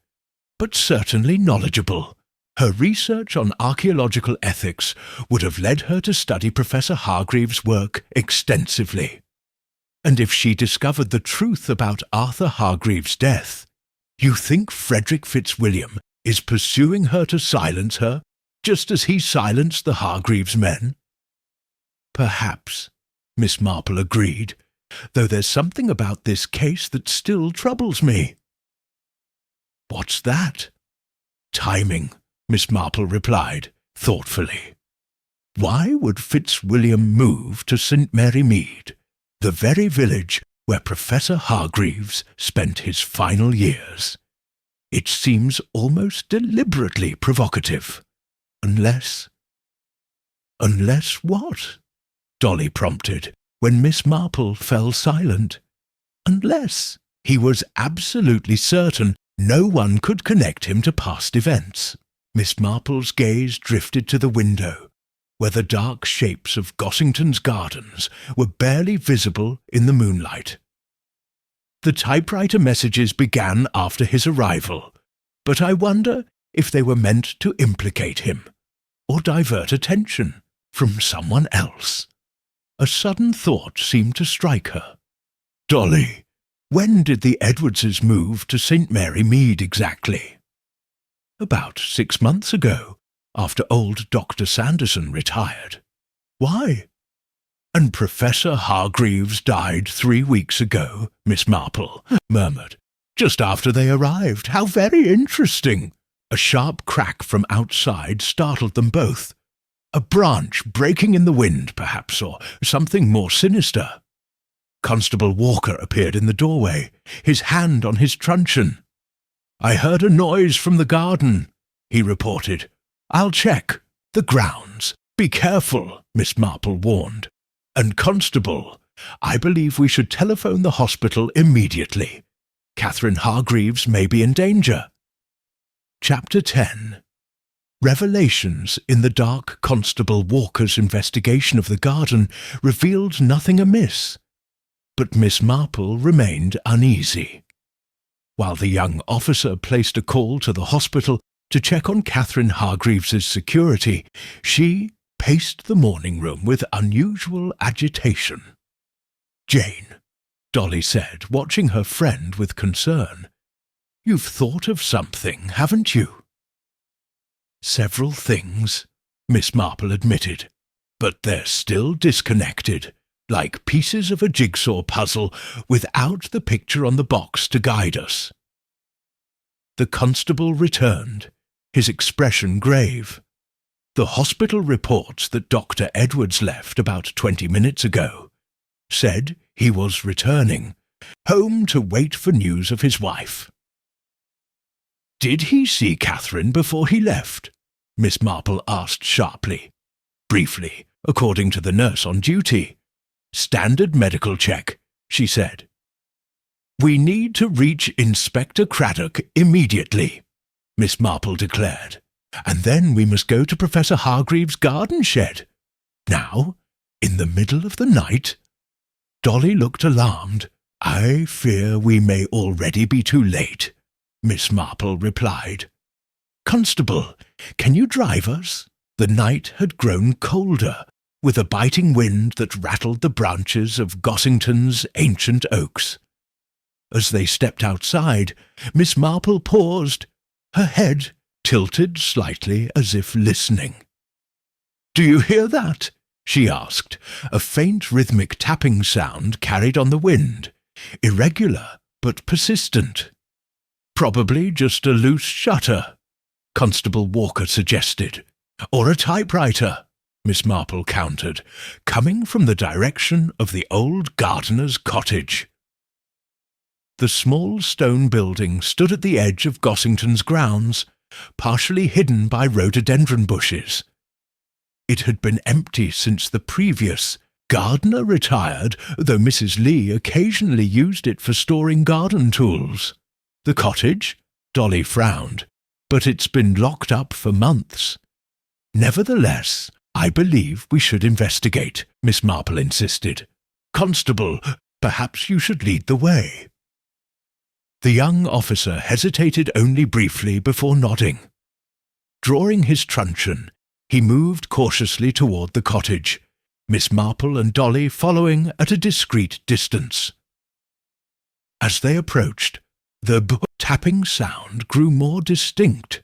but certainly knowledgeable. Her research on archaeological ethics would have led her to study Professor Hargreaves' work extensively. And if she discovered the truth about Arthur Hargreaves' death, you think Frederick Fitzwilliam is pursuing her to silence her, just as he silenced the Hargreaves men? Perhaps, Miss Marple agreed, though there's something about this case that still troubles me. What's that? Timing, Miss Marple replied, thoughtfully. Why would Fitzwilliam move to St. Mary Mead, the very village where Professor Hargreaves spent his final years? It seems almost deliberately provocative. Unless what? Dolly prompted, when Miss Marple fell silent. Unless he was absolutely certain no one could connect him to past events. Miss Marple's gaze drifted to the window, where the dark shapes of Gossington's gardens were barely visible in the moonlight. The typewriter messages began after his arrival, but I wonder if they were meant to implicate him, or divert attention from someone else. A sudden thought seemed to strike her. Dolly, when did the Edwardses move to St. Mary Mead exactly? About 6 months ago, after old Dr. Sanderson retired. Why? And Professor Hargreaves died 3 weeks ago, Miss Marple murmured. Just after they arrived. How very interesting. A sharp crack from outside startled them both. A branch breaking in the wind, perhaps, or something more sinister. Constable Walker appeared in the doorway, his hand on his truncheon. I heard a noise from the garden, he reported. I'll check. The grounds. Be careful, Miss Marple warned. And Constable, I believe we should telephone the hospital immediately. Catherine Hargreaves may be in danger. Chapter 10. Revelations in the dark Constable Walker's investigation of the garden revealed nothing amiss, but Miss Marple remained uneasy. While the young officer placed a call to the hospital, To check on Catherine Hargreaves's security, she paced the morning room with unusual agitation. "Jane," Dolly said, watching her friend with concern, "you've thought of something, haven't you?" "Several things," Miss Marple admitted, "but they're still disconnected, like pieces of a jigsaw puzzle without the picture on the box to guide us." The constable returned, his expression grave. "The hospital reports that Dr. Edwards left about 20 minutes ago said he was returning, home to wait for news of his wife." "Did he see Catherine before he left?" Miss Marple asked sharply. "Briefly, according to the nurse on duty. Standard medical check," she said. "We need to reach Inspector Craddock immediately," Miss Marple declared. "And then we must go to Professor Hargreaves' garden shed. Now, in the middle of the night?" Dolly looked alarmed. "I fear we may already be too late," Miss Marple replied. "Constable, can you drive us?" The night had grown colder, with a biting wind that rattled the branches of Gossington's ancient oaks. As they stepped outside, Miss Marple paused, her head tilted slightly as if listening. "Do you hear that?" she asked. A faint rhythmic tapping sound carried on the wind, irregular but persistent. "Probably just a loose shutter," Constable Walker suggested. "Or a typewriter," Miss Marple countered, "coming from the direction of the old gardener's cottage." The small stone building stood at the edge of Gossington's grounds, partially hidden by rhododendron bushes. It had been empty since the previous gardener retired, though Mrs. Lee occasionally used it for storing garden tools. "The cottage?" Dolly frowned. "But it's been locked up for months." "Nevertheless, I believe we should investigate," Miss Marple insisted. "Constable, perhaps you should lead the way." The young officer hesitated only briefly before nodding. Drawing his truncheon, he moved cautiously toward the cottage, Miss Marple and Dolly following at a discreet distance. As they approached, the tapping sound grew more distinct,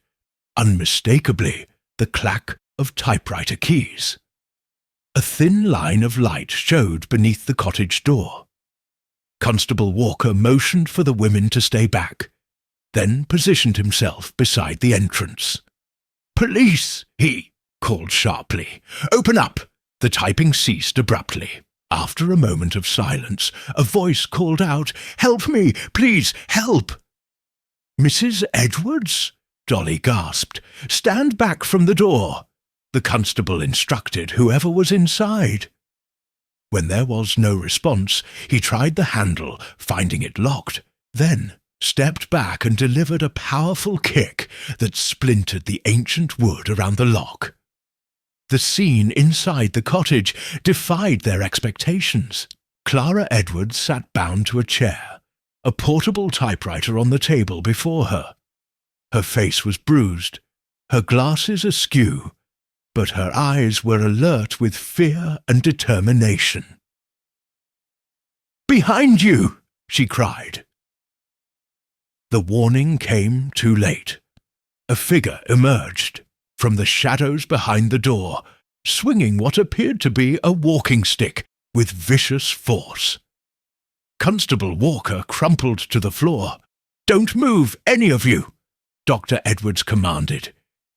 unmistakably the clack of typewriter keys. A thin line of light showed beneath the cottage door. Constable Walker motioned for the women to stay back, then positioned himself beside the entrance. "Police!" he called sharply. "Open up!" The typing ceased abruptly. After a moment of silence, a voice called out, "Help me! Please, help!" "Mrs. Edwards?" Dolly gasped. "Stand back from the door," the constable instructed whoever was inside. When there was no response, he tried the handle, finding it locked, then stepped back and delivered a powerful kick that splintered the ancient wood around the lock. The scene inside the cottage defied their expectations. Clara Edwards sat bound to a chair, a portable typewriter on the table before her. Her face was bruised, her glasses askew, but her eyes were alert with fear and determination. "Behind you!" she cried. The warning came too late. A figure emerged from the shadows behind the door, swinging what appeared to be a walking stick with vicious force. Constable Walker crumpled to the floor. "Don't move, any of you!" Dr. Edwards commanded,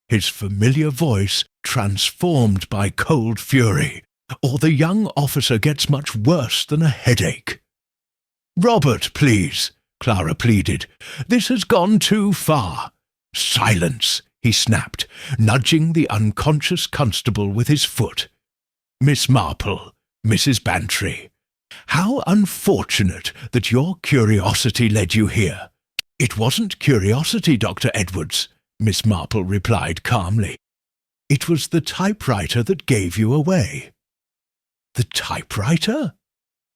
his familiar voice transformed by cold fury, or the young officer gets much worse than a headache. "Robert, please," Clara pleaded. "This has gone too far." "Silence," he snapped, nudging the unconscious constable with his foot. "Miss Marple, Mrs. Bantry, how unfortunate that your curiosity led you here." "It wasn't curiosity, Dr. Edwards," Miss Marple replied calmly. "It was the typewriter that gave you away." "The typewriter?"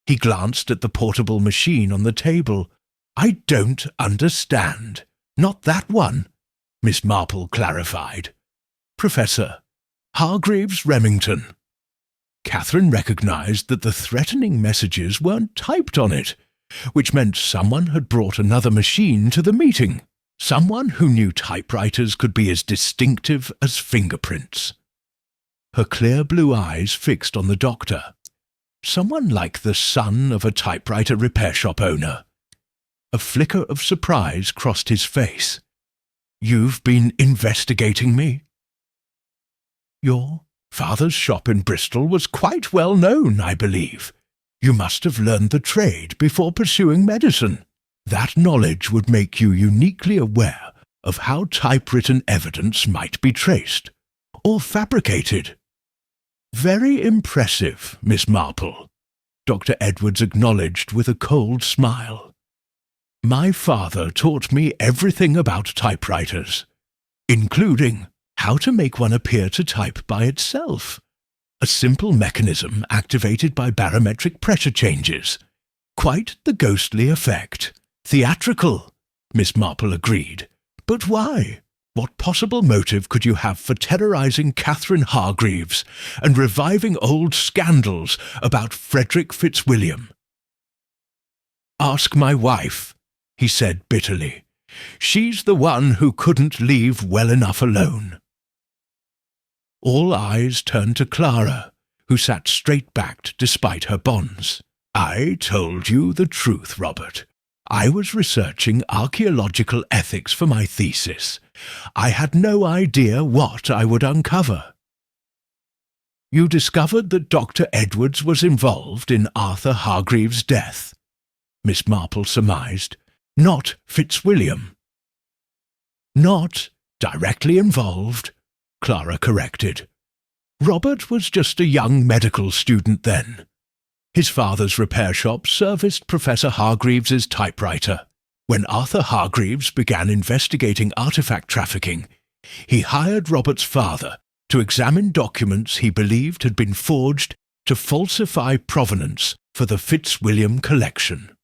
He glanced at the portable machine on the table. "I don't understand." "Not that one," Miss Marple clarified. "Professor Hargreaves Remington." Catherine recognised that the threatening messages weren't typed on it, which meant someone had brought another machine to the meeting, someone who knew typewriters could be as distinctive as fingerprints. Her clear blue eyes fixed on the doctor. Someone like the son of a typewriter repair shop owner. A flicker of surprise crossed his face. "You've been investigating me?" "Your father's shop in Bristol was quite well known, I believe. You must have learned the trade before pursuing medicine. That knowledge would make you uniquely aware of how typewritten evidence might be traced, or fabricated." "Very impressive, Miss Marple," Dr. Edwards acknowledged with a cold smile. "My father taught me everything about typewriters, including how to make one appear to type by itself. A simple mechanism activated by barometric pressure changes. Quite the ghostly effect. Theatrical," Miss Marple agreed. "But why? What possible motive could you have for terrorising Catherine Hargreaves and reviving old scandals about Frederick Fitzwilliam?" "Ask my wife," he said bitterly. "She's the one who couldn't leave well enough alone." All eyes turned to Clara, who sat straight-backed despite her bonds. "I told you the truth, Robert. I was researching archaeological ethics for my thesis. I had no idea what I would uncover." "You discovered that Dr. Edwards was involved in Arthur Hargreaves' death," Miss Marple surmised. "Not Fitzwilliam." "Not directly involved," Clara corrected. "Robert was just a young medical student then. His father's repair shop serviced Professor Hargreaves's typewriter. When Arthur Hargreaves began investigating artifact trafficking, he hired Robert's father to examine documents he believed had been forged to falsify provenance for the Fitzwilliam collection."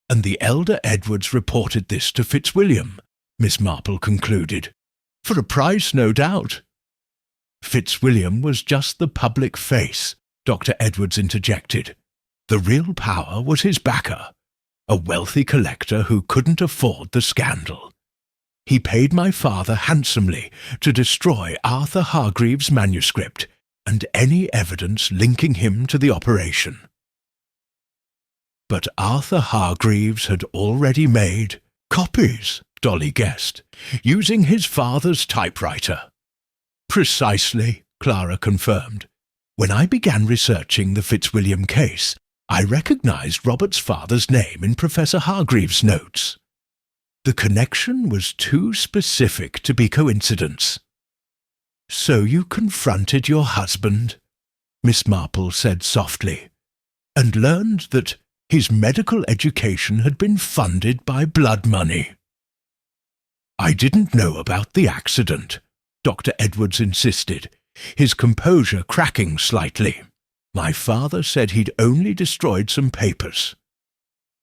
"And the elder Edwards reported this to Fitzwilliam," Miss Marple concluded. "For a price, no doubt." "Fitzwilliam was just the public face," Dr. Edwards interjected. "The real power was his backer, a wealthy collector who couldn't afford the scandal. He paid my father handsomely to destroy Arthur Hargreaves' manuscript and any evidence linking him to the operation." "But Arthur Hargreaves had already made copies," Dolly guessed, "using his father's typewriter." "Precisely," Clara confirmed. "When I began researching the Fitzwilliam case, I recognized Robert's father's name in Professor Hargreaves' notes. The connection was too specific to be coincidence." "So you confronted your husband," Miss Marple said softly, "and learned that his medical education had been funded by blood money." "I didn't know about the accident," Dr. Edwards insisted, his composure cracking slightly. "My father said he'd only destroyed some papers.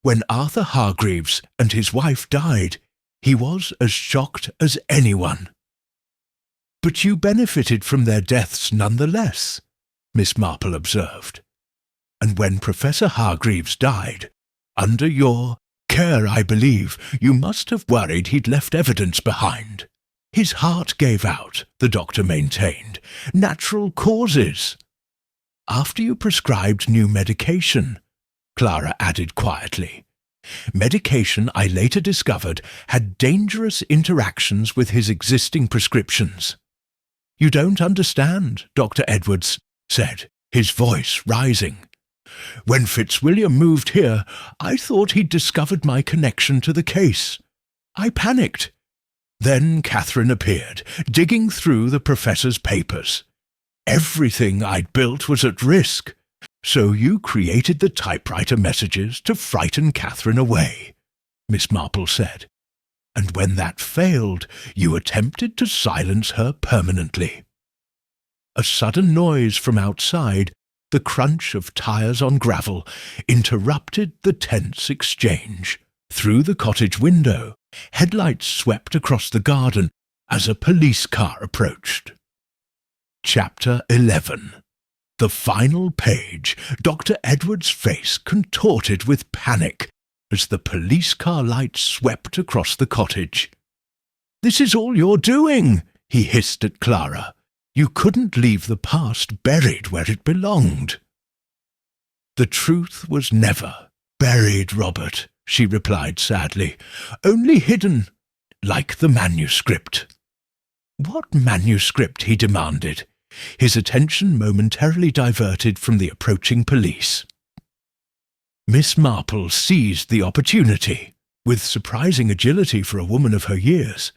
When Arthur Hargreaves and his wife died, he was as shocked as anyone." "But you benefited from their deaths nonetheless," Miss Marple observed. "And when Professor Hargreaves died, under your care, I believe, you must have worried he'd left evidence behind. His heart gave out, the doctor maintained. Natural causes." "After you prescribed new medication," Clara added quietly. "Medication I later discovered had dangerous interactions with his existing prescriptions." "You don't understand," Dr. Edwards said, his voice rising. "When Fitzwilliam moved here, I thought he'd discovered my connection to the case. I panicked. Then Catherine appeared, digging through the professor's papers. Everything I'd built was at risk, so you created the typewriter messages to frighten Catherine away," Miss Marple said. "And when that failed, you attempted to silence her permanently." A sudden noise from outside, the crunch of tires on gravel, interrupted the tense exchange. Through the cottage window, Headlights swept across the garden as a police car approached. Chapter 11. The final page. Dr. Edwards' face contorted with panic as the police car lights swept across the cottage. "This is all you're doing," he hissed at Clara. "You couldn't leave the past buried where it belonged." "The truth was never buried, Robert," she replied sadly. "Only hidden, like the manuscript." "What manuscript?" he demanded, his attention momentarily diverted from the approaching police. Miss Marple seized the opportunity. With surprising agility for a woman of her years,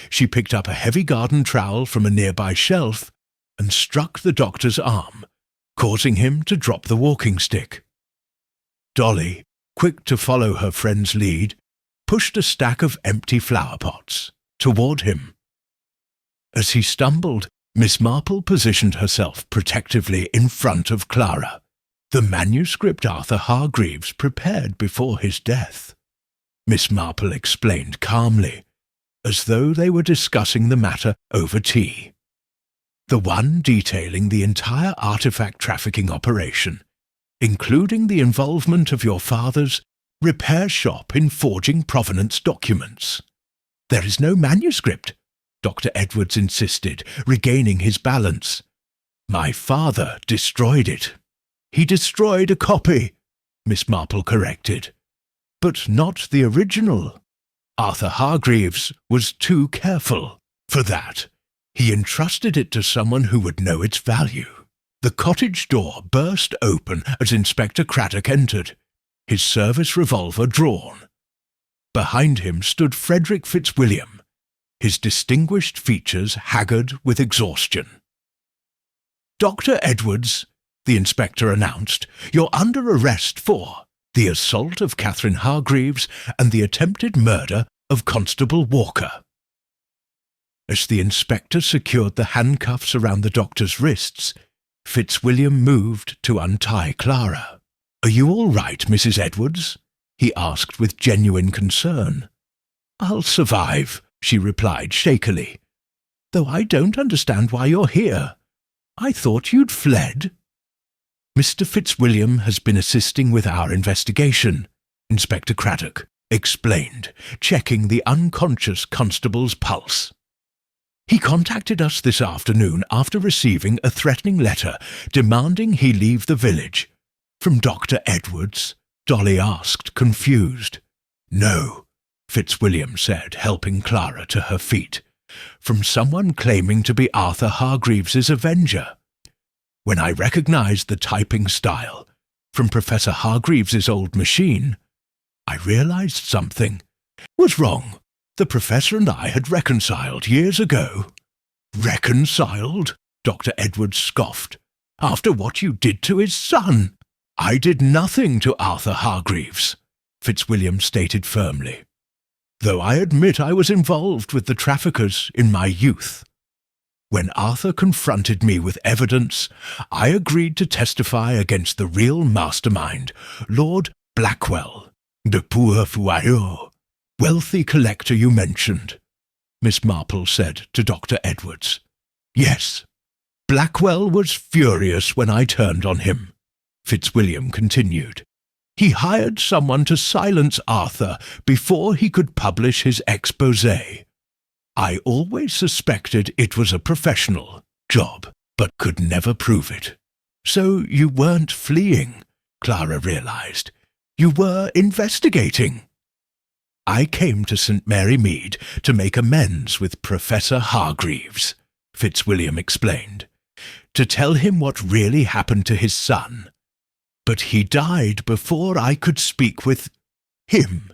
she picked up a heavy garden trowel from a nearby shelf and struck the doctor's arm, causing him to drop the walking stick. Dolly, quick to follow her friend's lead, pushed a stack of empty flower pots toward him. As he stumbled, Miss Marple positioned herself protectively in front of Clara, the manuscript Arthur Hargreaves prepared before his death. Miss Marple explained calmly, as though they were discussing the matter over tea. The one detailing the entire artifact trafficking operation, including the involvement of your father's repair shop in forging provenance documents. "There is no manuscript," Dr. Edwards insisted, regaining his balance. "My father destroyed it." "He destroyed a copy," Miss Marple corrected, "but not the original. Arthur Hargreaves was too careful for that. He entrusted it to someone who would know its value." The cottage door burst open as Inspector Craddock entered, his service revolver drawn. Behind him stood Frederick Fitzwilliam, his distinguished features haggard with exhaustion. "Dr. Edwards," the inspector announced, "you're under arrest for the assault of Catherine Hargreaves and the attempted murder of Constable Walker." As the inspector secured the handcuffs around the doctor's wrists, Fitzwilliam moved to untie Clara. "Are you all right, Mrs. Edwards?" he asked with genuine concern. "I'll survive," she replied shakily, "though I don't understand why you're here. I thought you'd fled." "Mr. Fitzwilliam has been assisting with our investigation," Inspector Craddock explained, checking the unconscious constable's pulse. "He contacted us this afternoon after receiving a threatening letter demanding he leave the village." "From Dr. Edwards?" Dolly asked, confused. "No," Fitzwilliam said, helping Clara to her feet. "From someone claiming to be Arthur Hargreaves's avenger. When I recognized the typing style from Professor Hargreaves's old machine, I realized something was wrong. The professor and I had reconciled years ago." "Reconciled?" Dr. Edwards scoffed. "After what you did to his son." "I did nothing to Arthur Hargreaves," Fitzwilliam stated firmly, "though I admit I was involved with the traffickers in my youth. When Arthur confronted me with evidence, I agreed to testify against the real mastermind, Lord Blackwell, the poor fouilleux, wealthy collector you mentioned," Miss Marple said to Dr. Edwards. "Yes, Blackwell was furious when I turned on him," Fitzwilliam continued. "He hired someone to silence Arthur before he could publish his exposé. I always suspected it was a professional job, but could never prove it." "So you weren't fleeing," Clara realized. "You were investigating." "I came to St. Mary Mead to make amends with Professor Hargreaves," Fitzwilliam explained, "to tell him what really happened to his son. But he died before I could speak with him.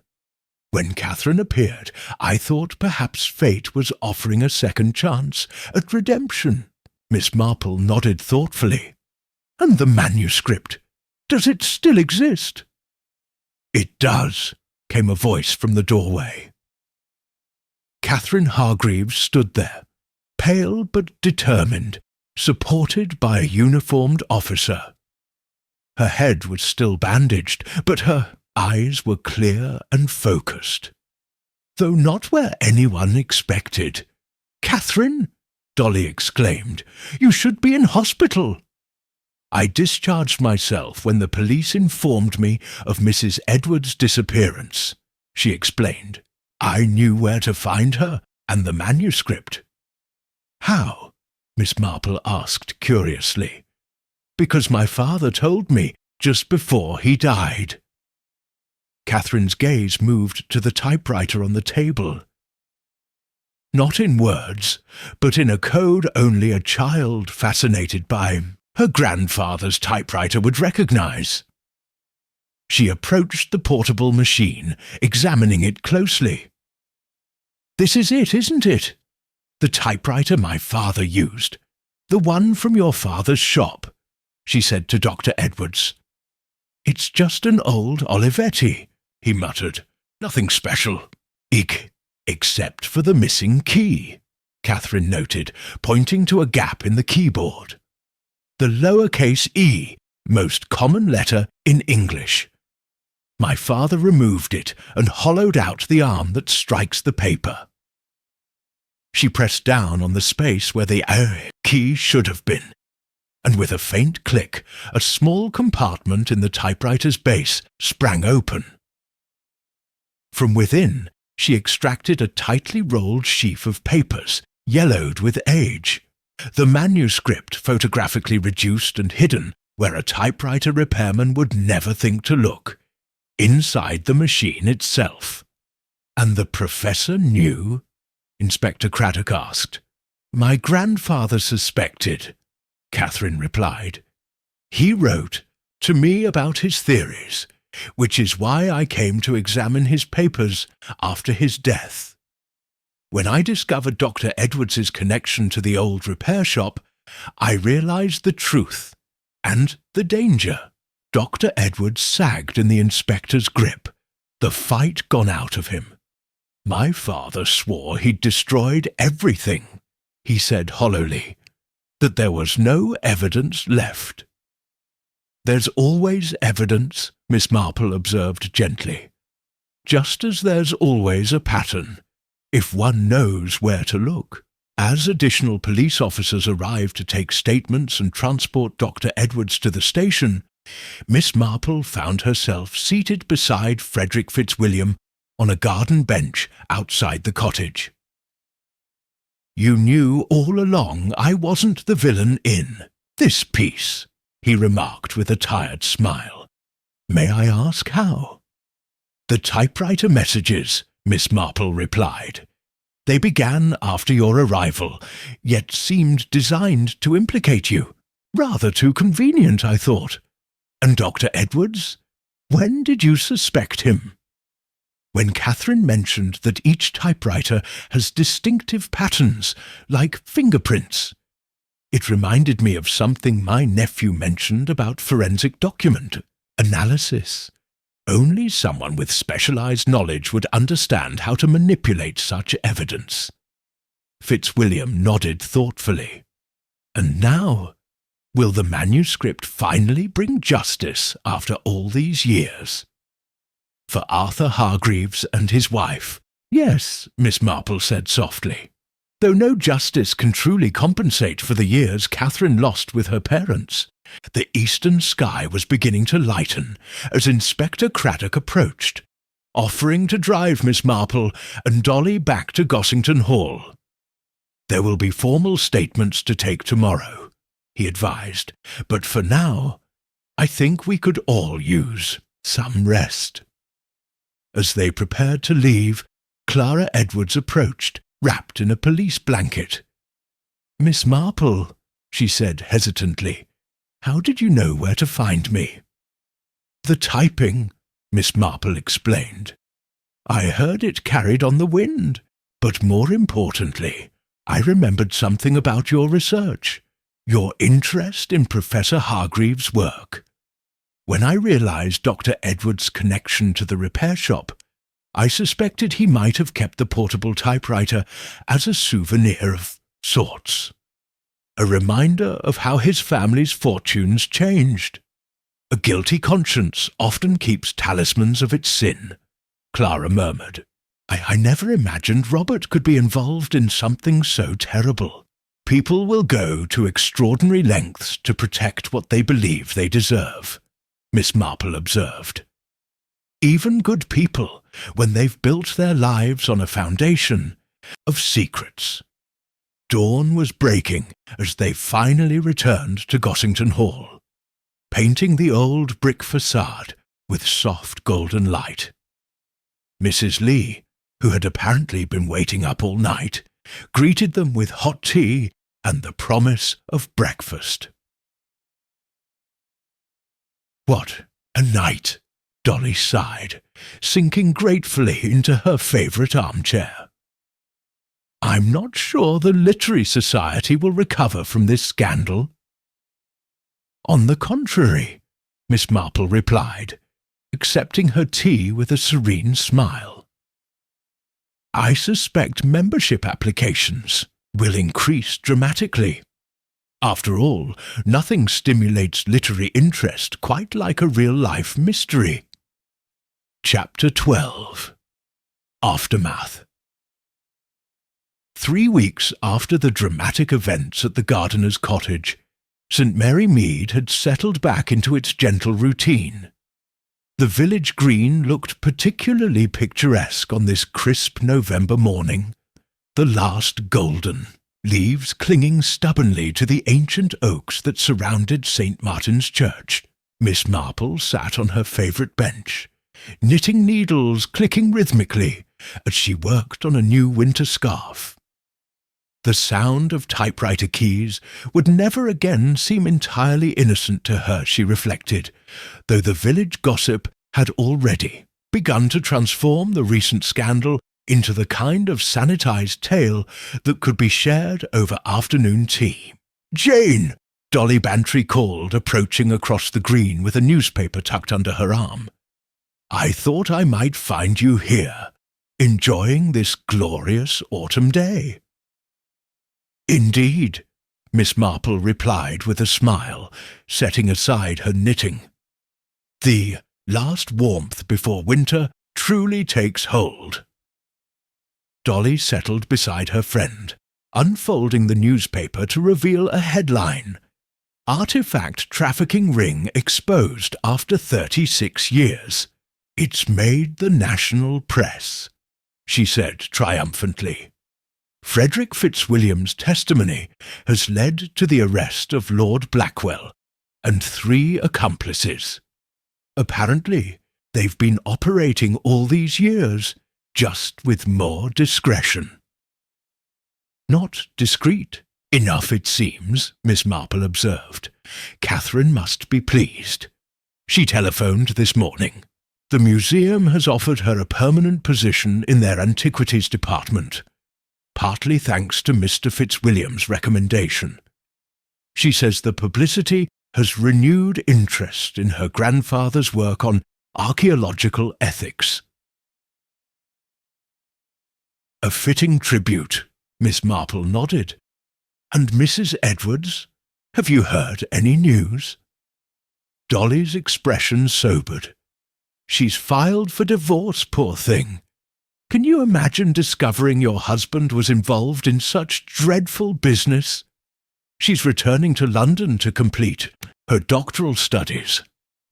When Catherine appeared, I thought perhaps fate was offering a second chance at redemption." Miss Marple nodded thoughtfully. "And the manuscript, does it still exist?" "It does," came a voice from the doorway. Catherine Hargreaves stood there, pale but determined, supported by a uniformed officer. Her head was still bandaged, but her eyes were clear and focused. though not where anyone expected. "Catherine," Dolly exclaimed, "you should be in hospital." "I discharged myself when the police informed me of Mrs. Edwards' disappearance," she explained. "I knew where to find her and the manuscript." "How?" Miss Marple asked curiously. "Because my father told me just before he died." Catherine's gaze moved to the typewriter on the table. Not in words, but in a code only a child fascinated by her grandfather's typewriter would recognize. She approached the portable machine, examining it closely. "This is it, isn't it? The typewriter my father used. The one from your father's shop," she said to Dr. Edwards. "It's just an old Olivetti," he muttered. "Nothing special. Except for the missing key," Catherine noted, pointing to a gap in the keyboard. "The lowercase e, most common letter in English. My father removed it and hollowed out the arm that strikes the paper." She pressed down on the space where the key should have been, and with a faint click, a small compartment in the typewriter's base sprang open. From within, she extracted a tightly rolled sheaf of papers, yellowed with age. The manuscript photographically reduced and hidden where a typewriter repairman would never think to look, inside the machine itself. "And the professor knew?" Inspector Craddock asked. "My grandfather suspected," Catherine replied. "He wrote to me about his theories, which is why I came to examine his papers after his death. When I discovered Dr. Edwards's connection to the old repair shop, I realized the truth and the danger. Dr. Edwards sagged in the inspector's grip, the fight gone out of him. My father swore he'd destroyed everything," he said hollowly, "that there was no evidence left." "There's always evidence," Miss Marple observed gently. "Just as there's always a pattern, if one knows where to look." As additional police officers arrived to take statements and transport Dr. Edwards to the station, Miss Marple found herself seated beside Frederick Fitzwilliam on a garden bench outside the cottage. "You knew all along I wasn't the villain in this piece," he remarked with a tired smile. "May I ask how?" "The typewriter messages," Miss Marple replied. "They began after your arrival, yet seemed designed to implicate you. Rather too convenient, I thought. And Dr. Edwards? When did you suspect him?" "When Catherine mentioned that each typewriter has distinctive patterns, like fingerprints. It reminded me of something my nephew mentioned about forensic document analysis. Only someone with specialized knowledge would understand how to manipulate such evidence." Fitzwilliam nodded thoughtfully. "And now, will the manuscript finally bring justice after all these years?" "For Arthur Hargreaves and his wife, yes," Miss Marple said softly. "Though no justice can truly compensate for the years Catherine lost with her parents." The eastern sky was beginning to lighten as Inspector Craddock approached, offering to drive Miss Marple and Dolly back to Gossington Hall. "There will be formal statements to take tomorrow," he advised, "but for now, I think we could all use some rest." As they prepared to leave, Clara Edwards approached, wrapped in a police blanket. "Miss Marple," she said hesitantly, "how did you know where to find me?" "The typing," Miss Marple explained. "I heard it carried on the wind, but more importantly, I remembered something about your research, your interest in Professor Hargreaves' work. When I realized Dr. Edwards' connection to the repair shop, I suspected he might have kept the portable typewriter as a souvenir of sorts. A reminder of how his family's fortunes changed. A guilty conscience often keeps talismans of its sin," Clara murmured. I never imagined Robert could be involved in something so terrible. People will go to extraordinary lengths to protect what they believe they deserve, Miss Marple observed. Even good people, when they've built their lives on a foundation of secrets. Dawn was breaking as they finally returned to Gossington Hall, painting the old brick facade with soft golden light. Mrs. Lee, who had apparently been waiting up all night, greeted them with hot tea and the promise of breakfast. "What a night!" Dolly sighed, sinking gratefully into her favourite armchair. "I'm not sure the Literary Society will recover from this scandal." "On the contrary," Miss Marple replied, accepting her tea with a serene smile. "I suspect membership applications will increase dramatically. After all, nothing stimulates literary interest quite like a real-life mystery." Chapter 12. Aftermath. 3 weeks after the dramatic events at the gardener's cottage, St. Mary Mead had settled back into its gentle routine. The village green looked particularly picturesque on this crisp November morning, the last golden, leaves clinging stubbornly to the ancient oaks that surrounded St. Martin's Church. Miss Marple sat on her favourite bench, knitting needles clicking rhythmically as she worked on a new winter scarf. The sound of typewriter keys would never again seem entirely innocent to her, she reflected, though the village gossip had already begun to transform the recent scandal into the kind of sanitized tale that could be shared over afternoon tea. "Jane!" Dolly Bantry called, approaching across the green with a newspaper tucked under her arm. "I thought I might find you here, enjoying this glorious autumn day." "Indeed," Miss Marple replied with a smile, setting aside her knitting. "The last warmth before winter truly takes hold." Dolly settled beside her friend, unfolding the newspaper to reveal a headline: "Artifact Trafficking Ring Exposed After 36 Years. It's made the national press," she said triumphantly. "Frederick Fitzwilliam's testimony has led to the arrest of Lord Blackwell and 3 accomplices. Apparently, they've been operating all these years, just with more discretion." "Not discreet enough, it seems," Miss Marple observed. "Catherine must be pleased. She telephoned this morning. The museum has offered her a permanent position in their antiquities department, partly thanks to Mr. Fitzwilliam's recommendation. She says the publicity has renewed interest in her grandfather's work on archaeological ethics." "A fitting tribute," Miss Marple nodded. "And Mrs. Edwards? Have you heard any news?" Dolly's expression sobered. "She's filed for divorce, poor thing. Can you imagine discovering your husband was involved in such dreadful business? She's returning to London to complete her doctoral studies.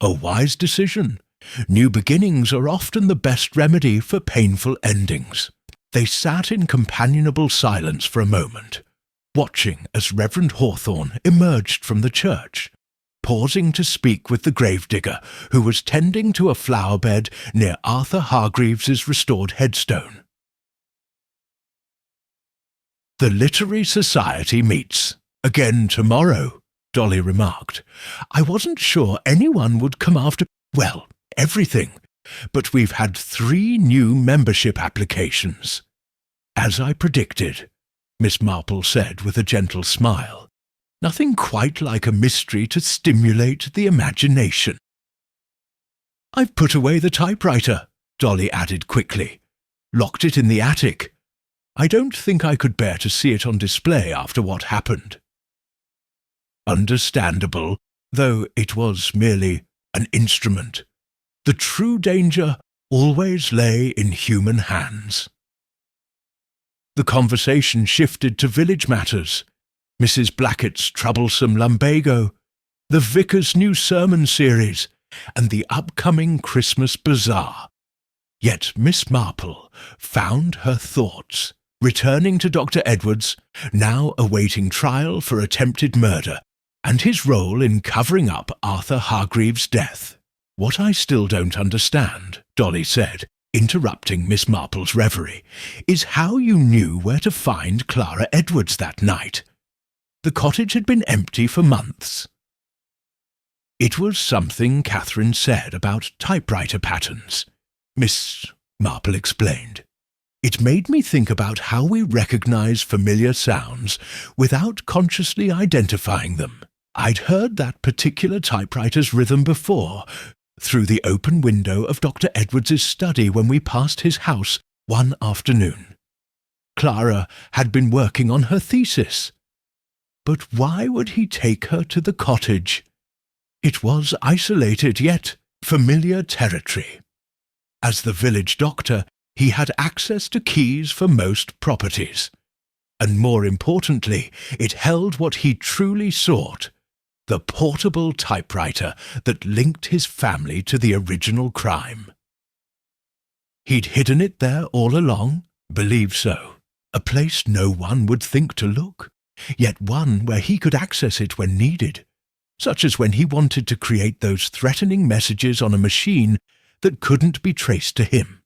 A wise decision. New beginnings are often the best remedy for painful endings." They sat in companionable silence for a moment, watching as Reverend Hawthorne emerged from the church, pausing to speak with the gravedigger who was tending to a flower bed near Arthur Hargreaves's restored headstone. "The Literary Society meets again tomorrow," Dolly remarked. "I wasn't sure anyone would come after, well, everything, but we've had 3 new membership applications." "As I predicted," Miss Marple said with a gentle smile. "Nothing quite like a mystery to stimulate the imagination." "I've put away the typewriter," Dolly added quickly. "Locked it in the attic. I don't think I could bear to see it on display after what happened." Understandable, though it was merely an instrument. The true danger always lay in human hands. The conversation shifted to village matters, Mrs. Blackett's troublesome lumbago, the vicar's new sermon series, and the upcoming Christmas bazaar. Yet Miss Marple found her thoughts returning to Dr. Edwards, now awaiting trial for attempted murder, and his role in covering up Arthur Hargreaves' death. "What I still don't understand," Dolly said, interrupting Miss Marple's reverie, "is how you knew where to find Clara Edwards that night. The cottage had been empty for months." "It was something Catherine said about typewriter patterns," Miss Marple explained. "It made me think about how we recognize familiar sounds without consciously identifying them. I'd heard that particular typewriter's rhythm before, through the open window of Dr. Edwards's study when we passed his house one afternoon. Clara had been working on her thesis. But why would he take her to the cottage? It was isolated yet familiar territory. As the village doctor, he had access to keys for most properties, and more importantly, it held what he truly sought, the portable typewriter that linked his family to the original crime. He'd hidden it there all along, believed so, a place no one would think to look, yet one where he could access it when needed, such as when he wanted to create those threatening messages on a machine that couldn't be traced to him.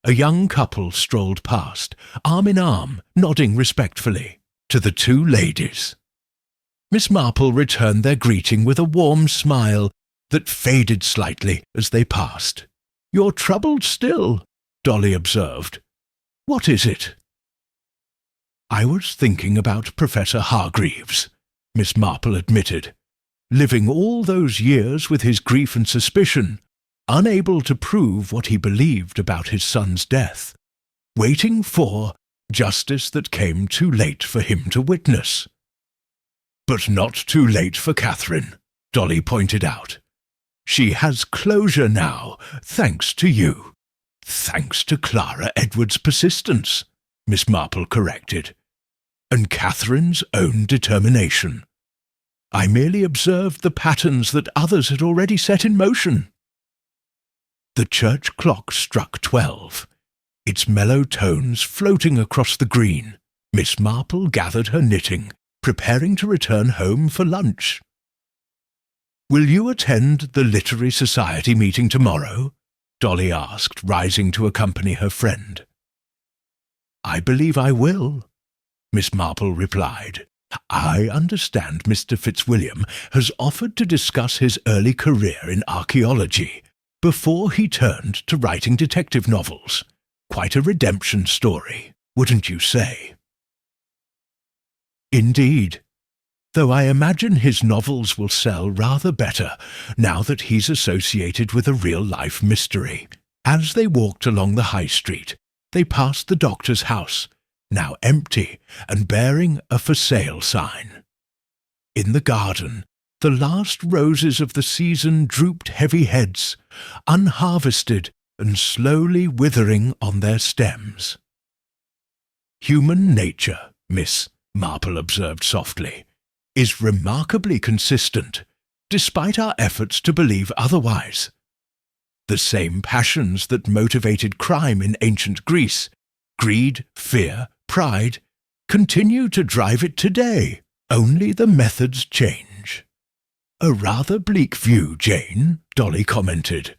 A young couple strolled past, arm in arm, nodding respectfully to the two ladies. Miss Marple returned their greeting with a warm smile that faded slightly as they passed. "You're troubled still," Dolly observed. "What is it?" "I was thinking about Professor Hargreaves," Miss Marple admitted. "Living all those years with his grief and suspicion, unable to prove what he believed about his son's death, waiting for justice that came too late for him to witness." "But not too late for Catherine," Dolly pointed out. "She has closure now, thanks to you." "Thanks to Clara Edwards' persistence," Miss Marple corrected, "and Catherine's own determination. I merely observed the patterns that others had already set in motion." The church clock struck 12, its mellow tones floating across the green. Miss Marple gathered her knitting, preparing to return home for lunch. "Will you attend the Literary Society meeting tomorrow?" Dolly asked, rising to accompany her friend. "I believe I will," Miss Marple replied. "I understand Mr. Fitzwilliam has offered to discuss his early career in archaeology before he turned to writing detective novels. Quite a redemption story, wouldn't you say?" "Indeed, though I imagine his novels will sell rather better now that he's associated with a real-life mystery." As they walked along the high street, they passed the doctor's house, now empty and bearing a for sale sign. In the garden, the last roses of the season drooped heavy heads, unharvested and slowly withering on their stems. "Human nature," Miss Marple observed softly, "is remarkably consistent, despite our efforts to believe otherwise. The same passions that motivated crime in ancient Greece, greed, fear, pride, continue to drive it today, only the methods change." "A rather bleak view, Jane," Dolly commented.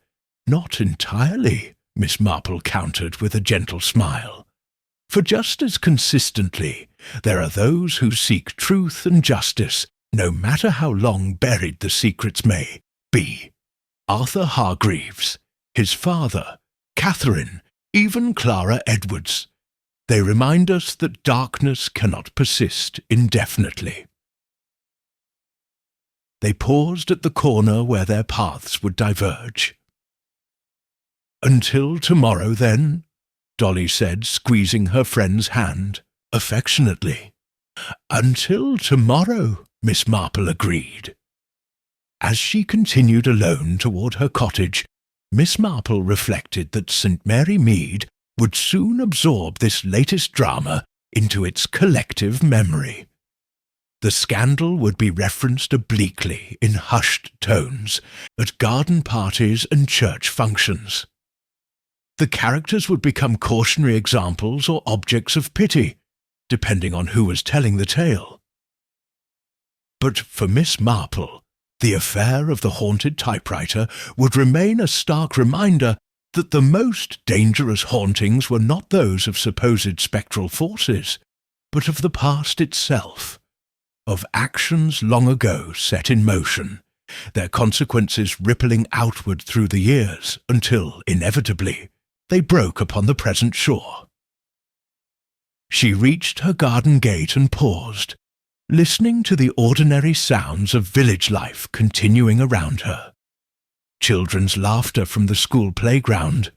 "Not entirely," Miss Marple countered with a gentle smile. "For just as consistently, there are those who seek truth and justice, no matter how long buried the secrets may be. Arthur Hargreaves, his father, Catherine, even Clara Edwards. They remind us that darkness cannot persist indefinitely." They paused at the corner where their paths would diverge. "Until tomorrow, then," Dolly said, squeezing her friend's hand affectionately. "Until tomorrow," Miss Marple agreed. As she continued alone toward her cottage, Miss Marple reflected that St. Mary Mead would soon absorb this latest drama into its collective memory. The scandal would be referenced obliquely in hushed tones at garden parties and church functions. The characters would become cautionary examples or objects of pity, depending on who was telling the tale. But for Miss Marple, the affair of the haunted typewriter would remain a stark reminder that the most dangerous hauntings were not those of supposed spectral forces, but of the past itself, of actions long ago set in motion, their consequences rippling outward through the years until, inevitably, they broke upon the present shore. She reached her garden gate and paused, listening to the ordinary sounds of village life continuing around her. Children's laughter from the school playground,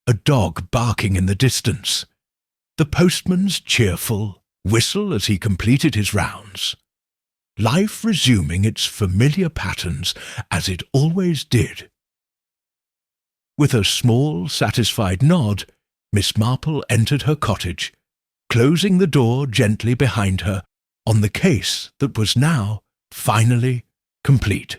a dog barking in the distance, the postman's cheerful whistle as he completed his rounds. Life resuming its familiar patterns as it always did. With a small, satisfied nod, Miss Marple entered her cottage, closing the door gently behind her on the case that was now finally complete.